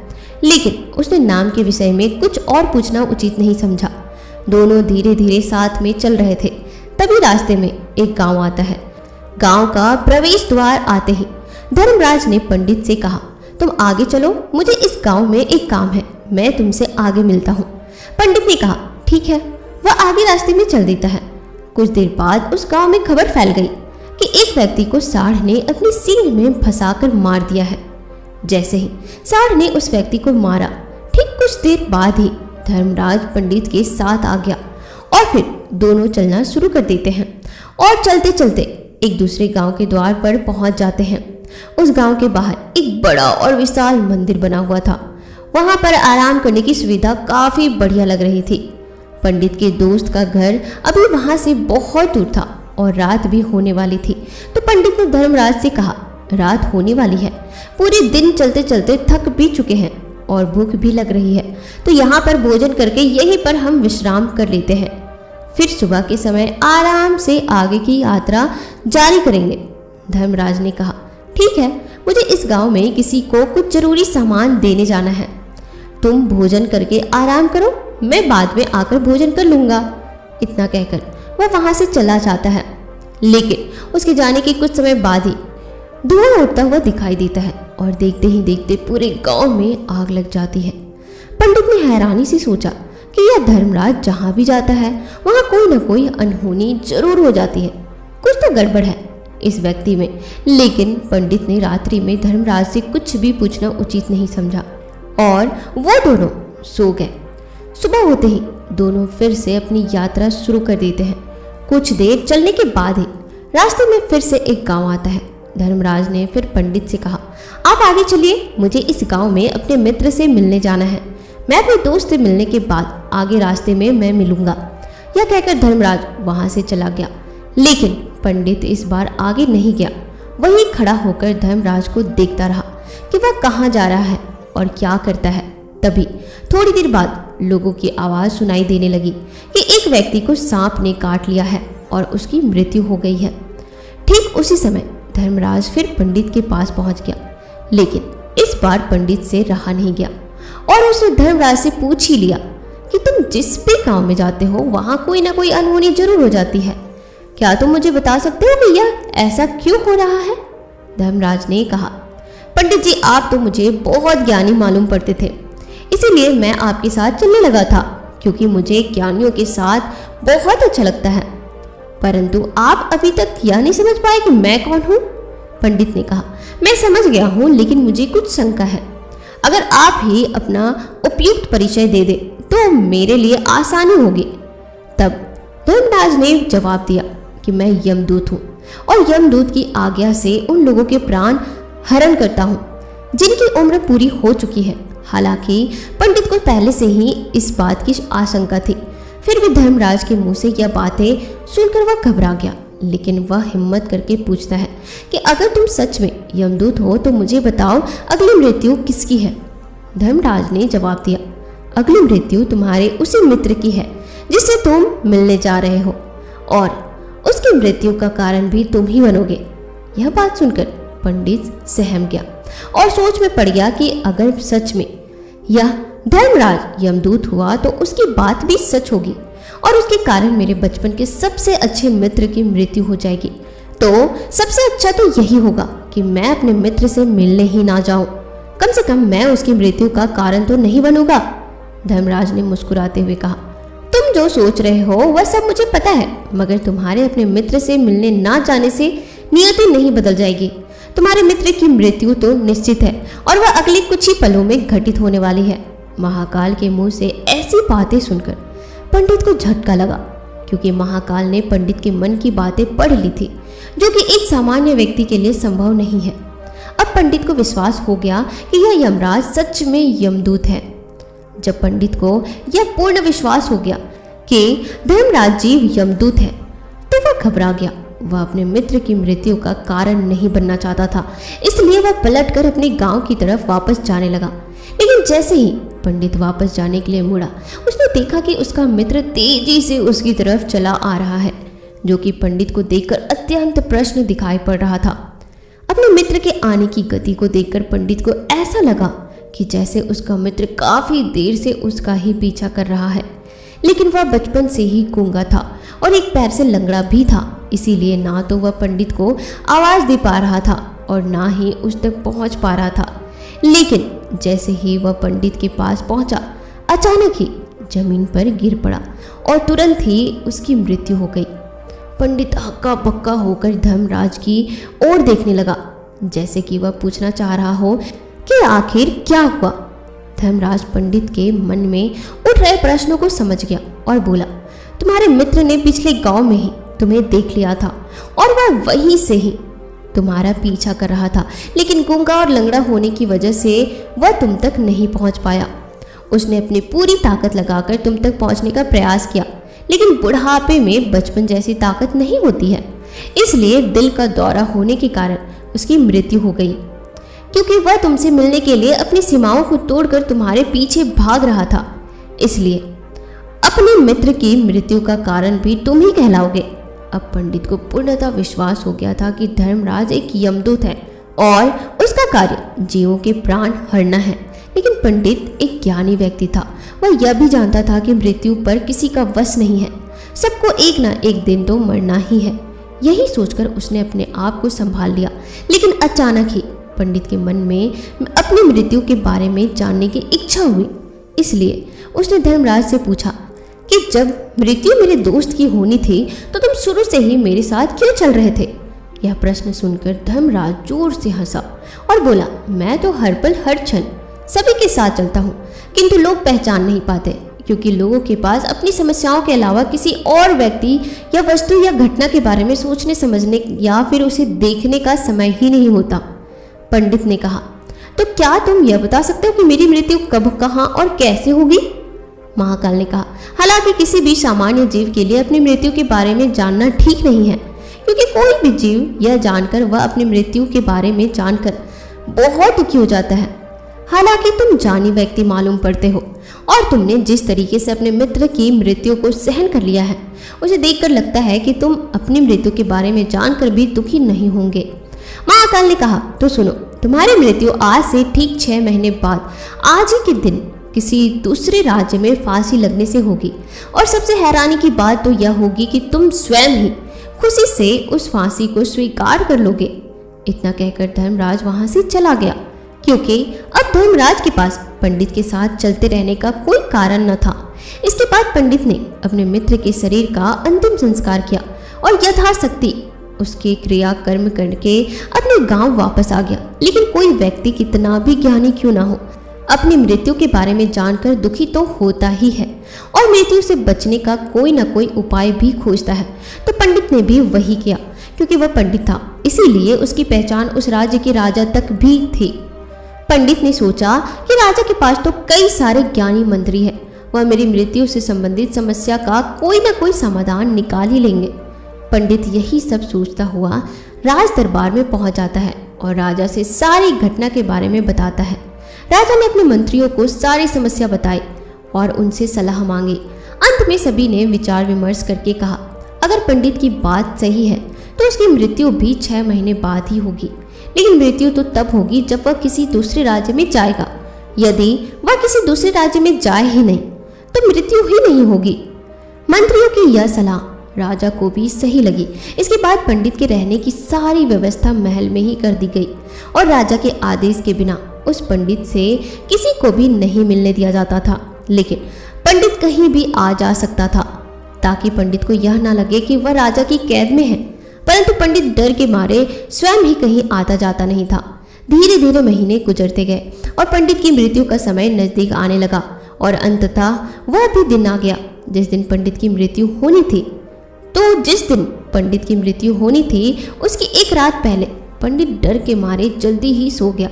लेकिन उसने नाम के विषय में कुछ और पूछना उचित नहीं समझा। दोनों धीरे धीरे साथ में चल रहे थे। तभी रास्ते में एक गांव आता है। गांव का प्रवेश द्वार आते ही धर्मराज ने पंडित से कहा, तुम आगे चलो, मुझे इस गांव में एक काम है, मैं तुमसे आगे मिलता हूँ। पंडित ने कहा, ठीक है। वह आगे रास्ते में चल देता है। कुछ देर बाद उस गांव में खबर फैल गई कि एक व्यक्ति को सांड ने अपनी सींग में फंसाकर मार दिया है। जैसे ही सांड ने उस व्यक्ति को मारा, ठीक कुछ देर बाद ही धर्मराज पंडित के साथ आ गया और फिर दोनों चलना शुरू कर देते हैं और चलते चलते एक दूसरे गांव के द्वार पर पहुंच जाते हैं। उस गांव के बाहर एक बड़ा और विशाल मंदिर बना हुआ था। वहां पर आराम करने की सुविधा काफी बढ़िया लग रही थी। पंडित के दोस्त का घर अभी वहां से बहुत दूर था और रात भी होने वाली थी। तो पंडित ने धर्मराज से कहा, रात होने वाली है, पूरे दिन चलते चलते थक भी चुके हैं और भूख भी लग रही है, तो यहाँ पर भोजन करके यहीं पर हम विश्राम कर लेते हैं, फिर सुबह के समय आराम से आगे की यात्रा जारी करेंगे। धर्मराज ने कहा, ठीक है, मुझे इस गांव में किसी को कुछ जरूरी सामान देने जाना है। तुम भोजन करके आराम करो, मैं बाद में आकर भोजन कर लूंगा। इतना कहकर वह वहां से चला जाता है। लेकिन उसके जाने के कुछ समय बाद ही धुआं उठता हुआ दिखाई देता है और देखते ही देखते पूरे गांव में आग लग जाती है। पंडित ने हैरानी से सोचा कि यह धर्मराज जहां भी जाता है वहां कोई ना कोई अनहोनी जरूर हो जाती है, कुछ तो गड़बड़ है इस व्यक्ति में। लेकिन पंडित ने रात्रि में धर्मराज से कुछ भी पूछना उचित नहीं समझा और वो दोनों सो गए। सुबह होते ही दोनों फिर से अपनी यात्रा शुरू कर देते हैं। कुछ देर चलने के बाद ही रास्ते में फिर से एक गांव आता है। धर्मराज ने फिर पंडित से कहा, आप आगे चलिए, मुझे इस गांव में अपने मित्र से मिलने जाना है। मैं अपने दोस्त से मिलने के बाद आगे रास्ते में मैं मिलूंगा। यह कहकर धर्मराज वहां से चला गया। लेकिन पंडित इस बार आगे नहीं गया, वहीं खड़ा होकर धर्मराज को देखता रहा कि वह कहाँ जा रहा है और क्या करता है। तभी थोड़ी देर बाद लोगों की आवाज सुनाई देने लगी कि एक व्यक्ति को सांप ने काट लिया है और उसकी मृत्यु हो गई है। ठीक उसी समय धर्मराज फिर पंडित के पास पहुंच गया, लेकिन इस बार पंडित से रहा नहीं गया और उसने धर्मराज से पूछ ही लिया कि तुम जिस भी गांव में जाते हो वहां कोई ना कोई अनहोनी जरूर हो जाती है। क्या तुम मुझे बता सकते हो कि यह ऐसा क्यों हो रहा है? धर्मराज ने कहा, पंडित जी, आप तो मुझे बहुत ज्ञानी मालूम पड़ते थे, इसीलिए मैं आपके साथ चलने लगा था, क्योंकि मुझे ज्ञानियों के साथ बहुत अच्छा लगता है। परंतु आप अभी तक यह नहीं समझ पाए कि मैं कौन हूँ। पंडित ने कहा, मैं समझ गया हूँ, लेकिन मुझे कुछ शंका है। अगर आप ही अपना उपयुक्त परिचय दे दे तो मेरे लिए आसानी होगी। तब धर्मराज ने जवाब दिया कि मैं यमदूत हूँ और यमदूत की आज्ञा से उन लोगों के प्राण हरण करता हूँ जिनकी उम्र पूरी हो चुकी है। हालांकि पंडित को पहले से ही इस बात की आशंका थी, फिर भी धर्मराज के मुंह से यह बातें सुनकर वह घबरा गया। लेकिन वह हिम्मत करके पूछता है कि अगर तुम सच में यमदूत हो तो मुझे बताओ, अगली मृत्यु किसकी है? धर्मराज ने जवाब दिया, अगली मृत्यु तुम्हारे उसी मित्र की है जिससे तुम मिलने जा रहे हो, और उसकी मृत्यु का कारण भी तुम ही बनोगे। यह बात सुनकर पंडित सहम गया और सोच में पड़ गया कि अगर सच में यह धर्मराज यमदूत हुआ तो उसकी बात भी सच होगी और उसके कारण मेरे बचपन के सबसे अच्छे मित्र की मृत्यु हो जाएगी। तो सबसे अच्छा तो यही होगा कि मैं अपने मित्र से मिलने ही ना जाऊं, कम से कम मैं उसकी मृत्यु का कारण तो नहीं बनूंगा। धर्मराज ने मुस्कुराते हुए कहा, तुम जो सोच रहे हो वह सब मुझे पता है, मगर तुम्हारे अपने मित्र से मिलने ना जाने से नियति नहीं बदल जाएगी। तुम्हारे मित्र की मृत्यु तो निश्चित है और वह अगले कुछ ही पलों में घटित होने वाली है। महाकाल के मुंह से ऐसी बातें सुनकर पंडित को झटका लगा, क्योंकि महाकाल ने पंडित के मन की बातें पढ़ ली थी, जो कि एक सामान्य व्यक्ति के लिए संभव नहीं है। अब पंडित को विश्वास हो गया कि यह यमराज सच में यमदूत है। जब पंडित को यह पूर्ण विश्वास हो गया कि धर्मराज जी यमदूत है, तो वह घबरा गया। वह अपने मित्र की मृत्यु का कारण नहीं बनना चाहता था, इसलिए वह पलटकर अपने गांव की तरफ वापस जाने लगा। लेकिन जैसे ही पंडित वापस जाने के लिए मुड़ा, उसने देखा कि उसका मित्र तेजी से उसकी तरफ चला आ रहा है, जो कि पंडित को देखकर अत्यंत प्रश्न दिखाई पड़ रहा था। अपने मित्र के आने की गति को देखकर पंडित को ऐसा लगा कि जैसे उसका मित्र काफी देर से उसका ही पीछा कर रहा है। लेकिन वह बचपन से ही गूंगा था और एक पैर से लंगड़ा भी था, इसीलिए ना तो वह पंडित को आवाज दे पा रहा था और ना ही उस तक पहुंच पा रहा था। लेकिन जैसे ही वह पंडित के पास पहुंचा, अचानक ही जमीन पर गिर पड़ा और तुरंत ही उसकी मृत्यु हो गई। पंडित हक्का बक्का होकर धर्मराज की ओर देखने लगा, जैसे कि वह पूछना चाह रहा हो कि आखिर क्या हुआ। धर्मराज पंडित के मन में उठ रहे प्रश्नों को समझ गया और बोला, तुम्हारे मित्र ने पिछले गांव में ही तुम्हें देख लिया था और वह वहीं से ही तुम्हारा पीछा कर रहा था, लेकिन गूंगा और लंगड़ा होने की वजह से वह तुम तक नहीं पहुंच पाया। उसने अपनी पूरी ताकत लगाकर तुम तक पहुंचने का प्रयास किया, लेकिन बुढ़ापे में बचपन जैसी ताकत नहीं होती है, इसलिए दिल का दौरा होने के कारण उसकी मृत्यु हो गई। क्योंकि वह तुमसे मिलने के लिए अपनी सीमाओं को तोड़कर तुम्हारे पीछे भाग रहा था, इसलिए अपने मित्र की मृत्यु का कारण भी तुम ही कहलाओगे। अब पंडित को पूर्णतः विश्वास हो गया था कि धर्मराज एक यमदूत है और उसका कार्य जीवों के प्राण हरना है। लेकिन पंडित एक ज्ञानी व्यक्ति था। वह यह भी जानता था कि मृत्यु पर किसी का वश नहीं है, सबको एक ना एक दिन तो मरना ही है। यही सोचकर उसने अपने आप को संभाल लिया। लेकिन अचानक ही पंडित के मन में अपनी मृत्यु के बारे में जानने की इच्छा हुई। इसलिए उसने धर्मराज से पूछा कि जब मृत्यु मेरे दोस्त की होनी थी तो तुम शुरू से ही मेरे साथ क्यों चल रहे थे? यह प्रश्न सुनकर धर्मराज जोर से हंसा और बोला, मैं तो हर पल हर क्षण सभी के साथ चलता हूँ, किंतु लोग पहचान नहीं पाते, क्योंकि लोगों के पास अपनी समस्याओं के अलावा किसी और व्यक्ति या वस्तु या घटना के बारे में सोचने समझने या फिर उसे देखने का समय ही नहीं होता। पंडित ने कहा, तो क्या तुम यह बता सकते हो कि मेरी मृत्यु कब, कहाँ और कैसे होगी? महाकाल ने कहा, हालांकि किसी भी सामान्य जीव के लिए अपनी मृत्यु के बारे में जानना ठीक नहीं है, क्योंकि कोई भी जीव यह जानकर वह अपनी मृत्यु के बारे में जानकर बहुत दुखी हो जाता है। हालांकि तुम जानी व्यक्ति मालूम पड़ते हो और तुमने जिस तरीके से अपने मित्र की मृत्यु को सहन कर लिया है, उसे देखकर लगता है कि तुम अपनी मृत्यु के बारे में जानकर भी दुखी नहीं होंगे। महाकाल ने कहा, तो सुनो, तुम्हारी मृत्यु आज से ठीक 6 महीने बाद आज ही के दिन किसी दूसरे राज्य में फांसी लगने से होगी। और सबसे हैरानी की बात तो यह होगी कि तुम स्वयं ही खुशी से उस फांसी को स्वीकार कर लोगे। इतना कहकर धर्मराज वहां से चला गया, क्योंकि अब धर्मराज के पास पंडित के साथ चलते रहने का कोई कारण न था। इसके बाद पंडित ने अपने मित्र के शरीर का अंतिम संस्कार किया और यथाशक्ति उसके क्रियाकर्म करके अपने गांव वापस आ गया। लेकिन कोई व्यक्ति कितना भी ज्ञानी क्यों ना हो, अपनी मृत्यु के बारे में जानकर दुखी तो होता ही है और मृत्यु से बचने का कोई ना कोई उपाय भी खोजता है। तो पंडित ने भी वही किया। क्योंकि वह पंडित था, इसीलिए उसकी पहचान उस राज्य के राजा तक भी थी। पंडित ने सोचा कि राजा के पास तो कई सारे ज्ञानी मंत्री हैं, वह मेरी मृत्यु से संबंधित समस्या का कोई ना कोई समाधान निकाल ही लेंगे। पंडित यही सब सोचता हुआ राज दरबार में पहुंच जाता है और राजा से सारी घटना के बारे में बताता है। राजा ने अपने मंत्रियों को सारी समस्या बताई और उनसे सलाह मांगी। अंत में सभी ने विचार विमर्श करके कहा, अगर पंडित की बात सही है तो उसकी मृत्यु भी 6 महीने बाद ही होगी। लेकिन मृत्यु तो तब होगी जब वह किसी दूसरे राज्य में जाएगा। यदि वह किसी दूसरे राज्य में जाए ही नहीं तो मृत्यु ही नहीं होगी। मंत्रियों की यह सलाह राजा को भी सही लगी। इसके बाद पंडित के रहने की सारी व्यवस्था महल में ही कर दी गई और राजा के आदेश के बिना उस पंडित से किसी को भी नहीं मिलने दिया जाता था। लेकिन पंडित कहीं भी आ जा सकता था, ताकि पंडित को यह ना लगे कि वह राजा की कैद में है। परंतु पंडित डर के मारे स्वयं ही कहीं आता जाता नहीं था। धीरे धीरे महीने गुजरते गए और पंडित की मृत्यु का समय नजदीक आने लगा और अंततः वह भी दिन आ गया जिस दिन पंडित की मृत्यु होनी थी। तो जिस दिन पंडित की मृत्यु होनी थी उसकी एक रात पहले पंडित डर के मारे जल्दी ही सो गया,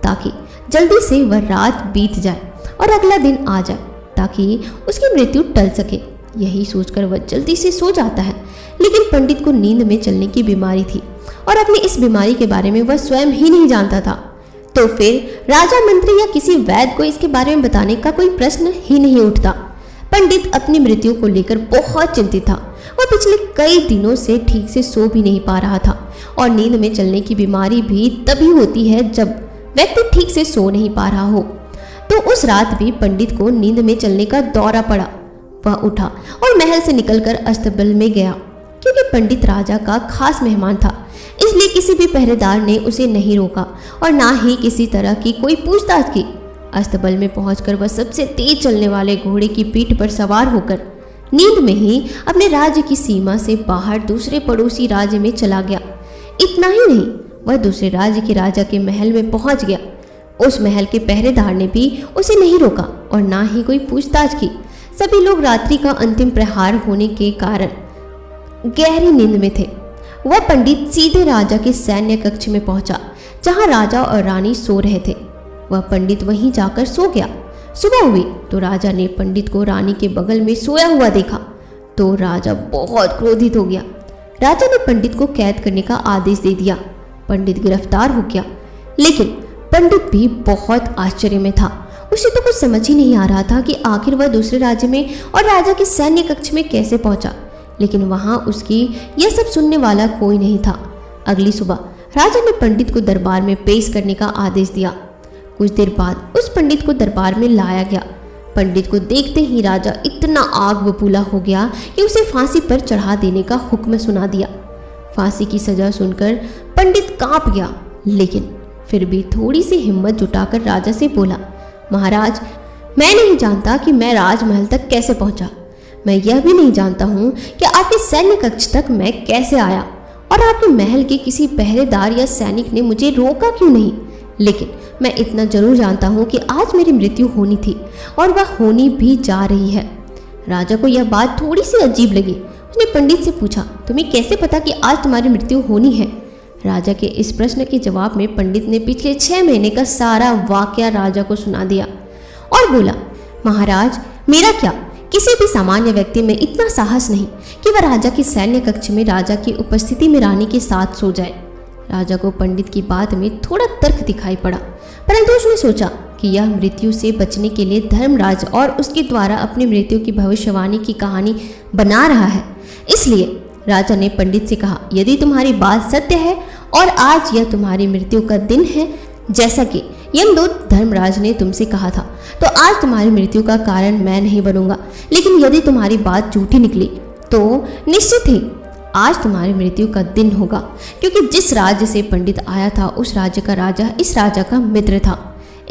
ताकि जल्दी से वह रात बीत जाए और अगला दिन आ जाए, ताकि उसकी मृत्यु टल सके। यही सोचकर वह जल्दी से सो जाता है। लेकिन पंडित को नींद में चलने की बीमारी थी और अपनी इस बीमारी के बारे में वह स्वयं ही नहीं जानता था। तो फिर राजा, मंत्री या किसी वैद्य को इसके बारे में बताने का कोई प्रश्न ही नहीं उठता। पंडित अपनी मृत्यु को लेकर बहुत चिंतित था। वह पिछले कई दिनों से ठीक से सो भी नहीं पा रहा था और नींद में चलने की बीमारी भी तभी होती है जब व्यक्ति ठीक से सो नहीं पा रहा हो। तो उस रात भी पंडित को नींद में चलने का दौरा पड़ा। वह उठा और महल से निकलकर अस्तबल में गया। क्योंकि पंडित राजा का खास मेहमान था, इसलिए किसी भी पहरेदार ने उसे नहीं रोका और ना ही किसी तरह की कोई पूछताछ की। अस्तबल में पहुंचकर वह सबसे तेज चलने वाले घोड़े की पीठ पर सवार होकर नींद में ही अपने राज्य की सीमा से बाहर दूसरे पड़ोसी राज्य में चला गया। इतना ही नहीं, वह दूसरे राज्य के राजा के महल में पहुंच गया। उस महल के पहरेदार ने भी उसे नहीं रोका और ना ही कोई पूछताछ की। सभी लोग रात्रि का अंतिम प्रहार होने के कारण गहरी नींद में थे। वह पंडित सीधे राजा के सैन्य कक्ष में पहुंचा, जहां राजा और रानी सो रहे थे। वह पंडित वहीं जाकर सो गया। सुबह हुई तो राजा ने पंडित को रानी के बगल में सोया हुआ देखा तो राजा बहुत क्रोधित हो गया। राजा ने पंडित को कैद करने का आदेश दे दिया। पंडित गिरफ्तार हो गया। लेकिन पंडित भी बहुत आश्चर्य में था। उसे तो कुछ समझ ही नहीं आ रहा था कि आखिर वह दूसरे राज्य में और राजा के सैन्य कक्ष में कैसे पहुंचा। लेकिन वहां उसकी यह सब सुनने वाला कोई नहीं था। अगली सुबह राजा ने पंडित को दरबार में पेश करने का आदेश दिया। कुछ देर बाद उस पंडित को दरबार में लाया गया। पंडित को देखते ही राजा इतना आग बबूला हो गया कि उसे फांसी पर चढ़ा देने का हुक्म सुना दिया। फांसी की सजा सुनकर पंडित कांप गया, लेकिन फिर भी थोड़ी सी हिम्मत जुटाकर राजा से बोला, महाराज, मैं नहीं जानता कि मैं राजमहल तक कैसे पहुंचा। मैं यह भी नहीं जानता हूं कि आपके सैन्य कक्ष तक मैं कैसे आया और आपके महल के किसी पहरेदार या सैनिक ने मुझे रोका क्यों नहीं। लेकिन मैं इतना जरूर जानता हूं कि आज मेरी मृत्यु होनी थी और वह होनी भी जा रही है। राजा को यह बात थोड़ी सी अजीब लगी। उसने पंडित से पूछा, तुम्हें कैसे पता कि आज तुम्हारी मृत्यु होनी है? राजा के इस प्रश्न के जवाब में पंडित ने पिछले 6 महीने का सारा वाकया राजा को सुना दिया और बोला, महाराज, मेरा क्या, किसी भी सामान्य व्यक्ति में इतना साहस नहीं कि वह राजा के सैन्य कक्ष में राजा की उपस्थिति में रानी के साथ सो जाए। राजा को पंडित की बात में थोड़ा तर्क दिखाई पड़ा, परंतु उसने सोचा कि यह मृत्यु से बचने के लिए धर्मराज और उसके द्वारा अपनी मृत्यु की भविष्यवाणी की कहानी बना रहा है। इसलिए राजा ने पंडित से कहा, यदि तुम्हारी बात सत्य है और आज यह तुम्हारी मृत्यु का दिन है, जैसा कि यमदूत धर्मराज ने तुमसे कहा था, तो आज तुम्हारी मृत्यु का कारण मैं नहीं बनूंगा। लेकिन यदि तुम्हारी बात झूठी निकली तो निश्चित ही आज तुम्हारी मृत्यु का दिन होगा, क्योंकि जिस राज्य से पंडित आया था उस राज्य का राजा इस राजा का मित्र था।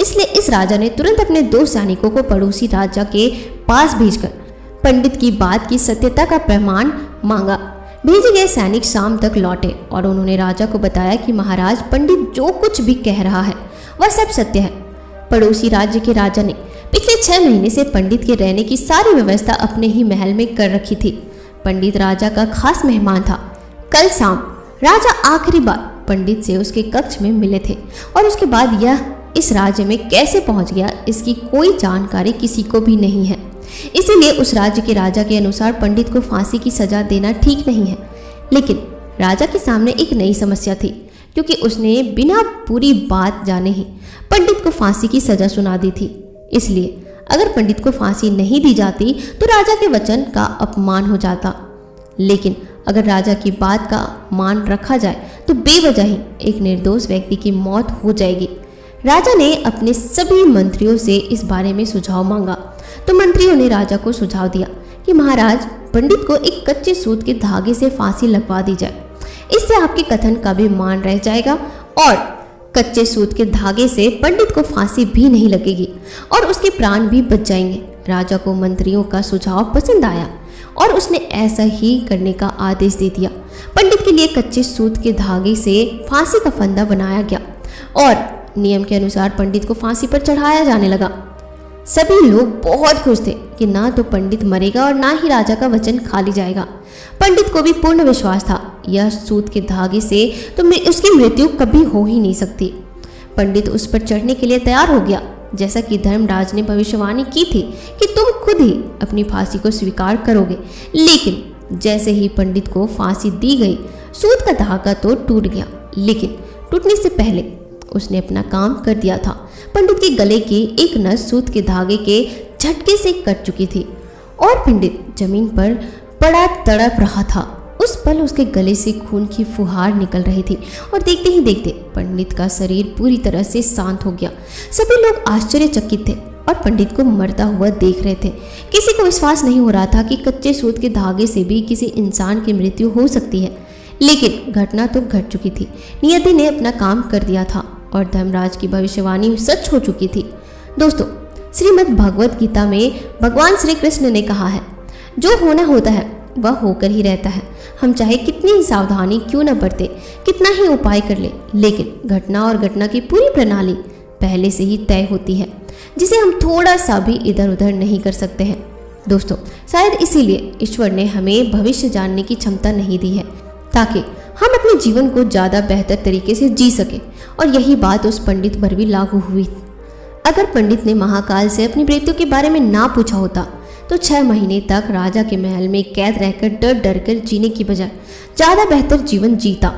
इसलिए इस राजा ने तुरंत अपने 2 सैनिकों को पड़ोसी राजा के पास भेजकर पंडित की बात की सत्यता का प्रमाण मांगा। भेजे गए सैनिक शाम तक लौटे और उन्होंने राजा को बताया कि महाराज, पंडित जो कुछ भी कह रहा है वह सब सत्य है। पड़ोसी राज्य के राजा ने पिछले 6 महीने से पंडित के रहने की सारी व्यवस्था अपने ही महल में कर रखी थी। पंडित राजा का खास मेहमान था। कल शाम राजा आखिरी बार पंडित से उसके कक्ष में मिले थे और उसके बाद यह इस राज्य में कैसे पहुंच गया इसकी कोई जानकारी किसी को भी नहीं है। इसीलिए उस राज्य के राजा के अनुसार पंडित को फांसी की सजा देना ठीक नहीं है। लेकिन राजा के सामने एक नई समस्या थी, क्योंकि उसने बिना पूरी बात जाने ही पंडित को फांसी की सजा सुना दी थी। इसलिए अगर पंडित को फांसी नहीं दी जाती तो राजा के वचन का अपमान हो जाता, लेकिन अगर राजा की बात का मान रखा जाए तो बेवजह ही एक निर्दोष व्यक्ति की मौत हो जाएगी। राजा ने अपने सभी मंत्रियों से इस बारे में सुझाव मांगा, तो मंत्रियों ने राजा को सुझाव दिया कि महाराज, पंडित को एक कच्चे सूत के धागे से फांसी लगवा दी जाए। इससे आपके कथन का भी मान रह जाएगा और कच्चे सूत के धागे से पंडित को फांसी भी नहीं लगेगी और उसके प्राण भी बच जाएंगे। राजा को मंत्रियों का सुझाव पसंद आया और उसने ऐसा ही करने का आदेश दे दिया। पंडित के लिए कच्चे सूत के धागे से फांसी का फंदा बनाया गया और नियम के अनुसार पंडित को फांसी पर चढ़ाया जाने लगा। सभी लोग बहुत खुश थे कि ना तो पंडित मरेगा और ना ही राजा का वचन खाली जाएगा। पंडित को भी पूर्ण विश्वास था यह सूत के धागे से तो उसकी मृत्यु कभी हो ही नहीं सकती। पंडित उस पर चढ़ने के लिए तैयार हो गया, जैसा कि धर्मराज ने भविष्यवाणी की थी कि तुम खुद ही अपनी फांसी को स्वीकार करोगे। लेकिन जैसे ही पंडित को फांसी दी गई, सूत का धागा तो टूट गया, लेकिन टूटने से पहले उसने अपना काम कर दिया था। पंडित के गले की एक नस सूत के धागे के झटके से कट चुकी थी और पंडित जमीन पर पड़ा तड़प रहा था। उस पल उसके गले से खून की फुहार निकल रही थी और देखते ही देखते पंडित का शरीर पूरी तरह से शांत हो गया। सभी लोग आश्चर्यचकित थे और पंडित को मरता हुआ देख रहे थे। किसी को विश्वास नहीं हो रहा था कि कच्चे सूत के धागे से भी किसी इंसान की मृत्यु हो सकती है, लेकिन घटना तो घट चुकी थी। नियति ने अपना काम कर दिया था और धर्मराज की भविष्यवाणी सच हो चुकी थी। दोस्तों, श्रीमद् भगवत गीता में भगवान श्री कृष्ण ने कहा है, जो होना होता है वह होकर ही रहता है। हम चाहे कितनी ही सावधानी क्यों न बरते, कितना ही उपाय कर ले, लेकिन घटना और घटना की पूरी प्रणाली पहले से ही तय होती है, जिसे हम थोड़ा सा भी इधर उधर नहीं कर सकते हैं। दोस्तों, शायद इसीलिए ईश्वर ने हमें भविष्य जानने की क्षमता नहीं दी है, ताकि हम अपने जीवन को ज़्यादा बेहतर तरीके से जी सके। और यही बात उस पंडित पर भी लागू हुई। अगर पंडित ने महाकाल से अपनी मृत्यु के बारे में ना पूछा होता तो 6 महीने तक राजा के महल में कैद रहकर डर डर कर जीने की बजाय ज़्यादा बेहतर जीवन जीता।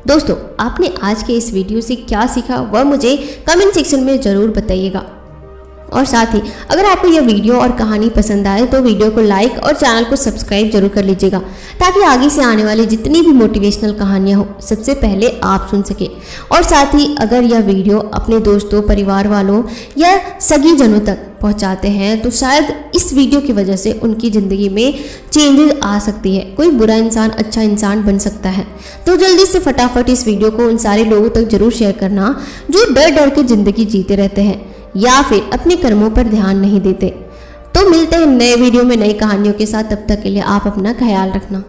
दोस्तों, आपने आज के इस वीडियो से क्या सीखा वह मुझे कमेंट सेक्शन में ज़रूर बताइएगा। और साथ ही अगर आपको यह वीडियो और कहानी पसंद आए तो वीडियो को लाइक और चैनल को सब्सक्राइब जरूर कर लीजिएगा, ताकि आगे से आने वाली जितनी भी मोटिवेशनल कहानियां हो सबसे पहले आप सुन सके। और साथ ही अगर यह वीडियो अपने दोस्तों, परिवार वालों या सगी जनों तक पहुंचाते हैं तो शायद इस वीडियो की वजह से उनकी ज़िंदगी में चेंजेस आ सकती है, कोई बुरा इंसान अच्छा इंसान बन सकता है। तो जल्दी से फटाफट इस वीडियो को उन सारे लोगों तक जरूर शेयर करना जो डर डर के ज़िंदगी जीते रहते हैं या फिर अपने कर्मों पर ध्यान नहीं देते। तो मिलते हैं नए वीडियो में नई कहानियों के साथ, तब तक के लिए आप अपना ख्याल रखना।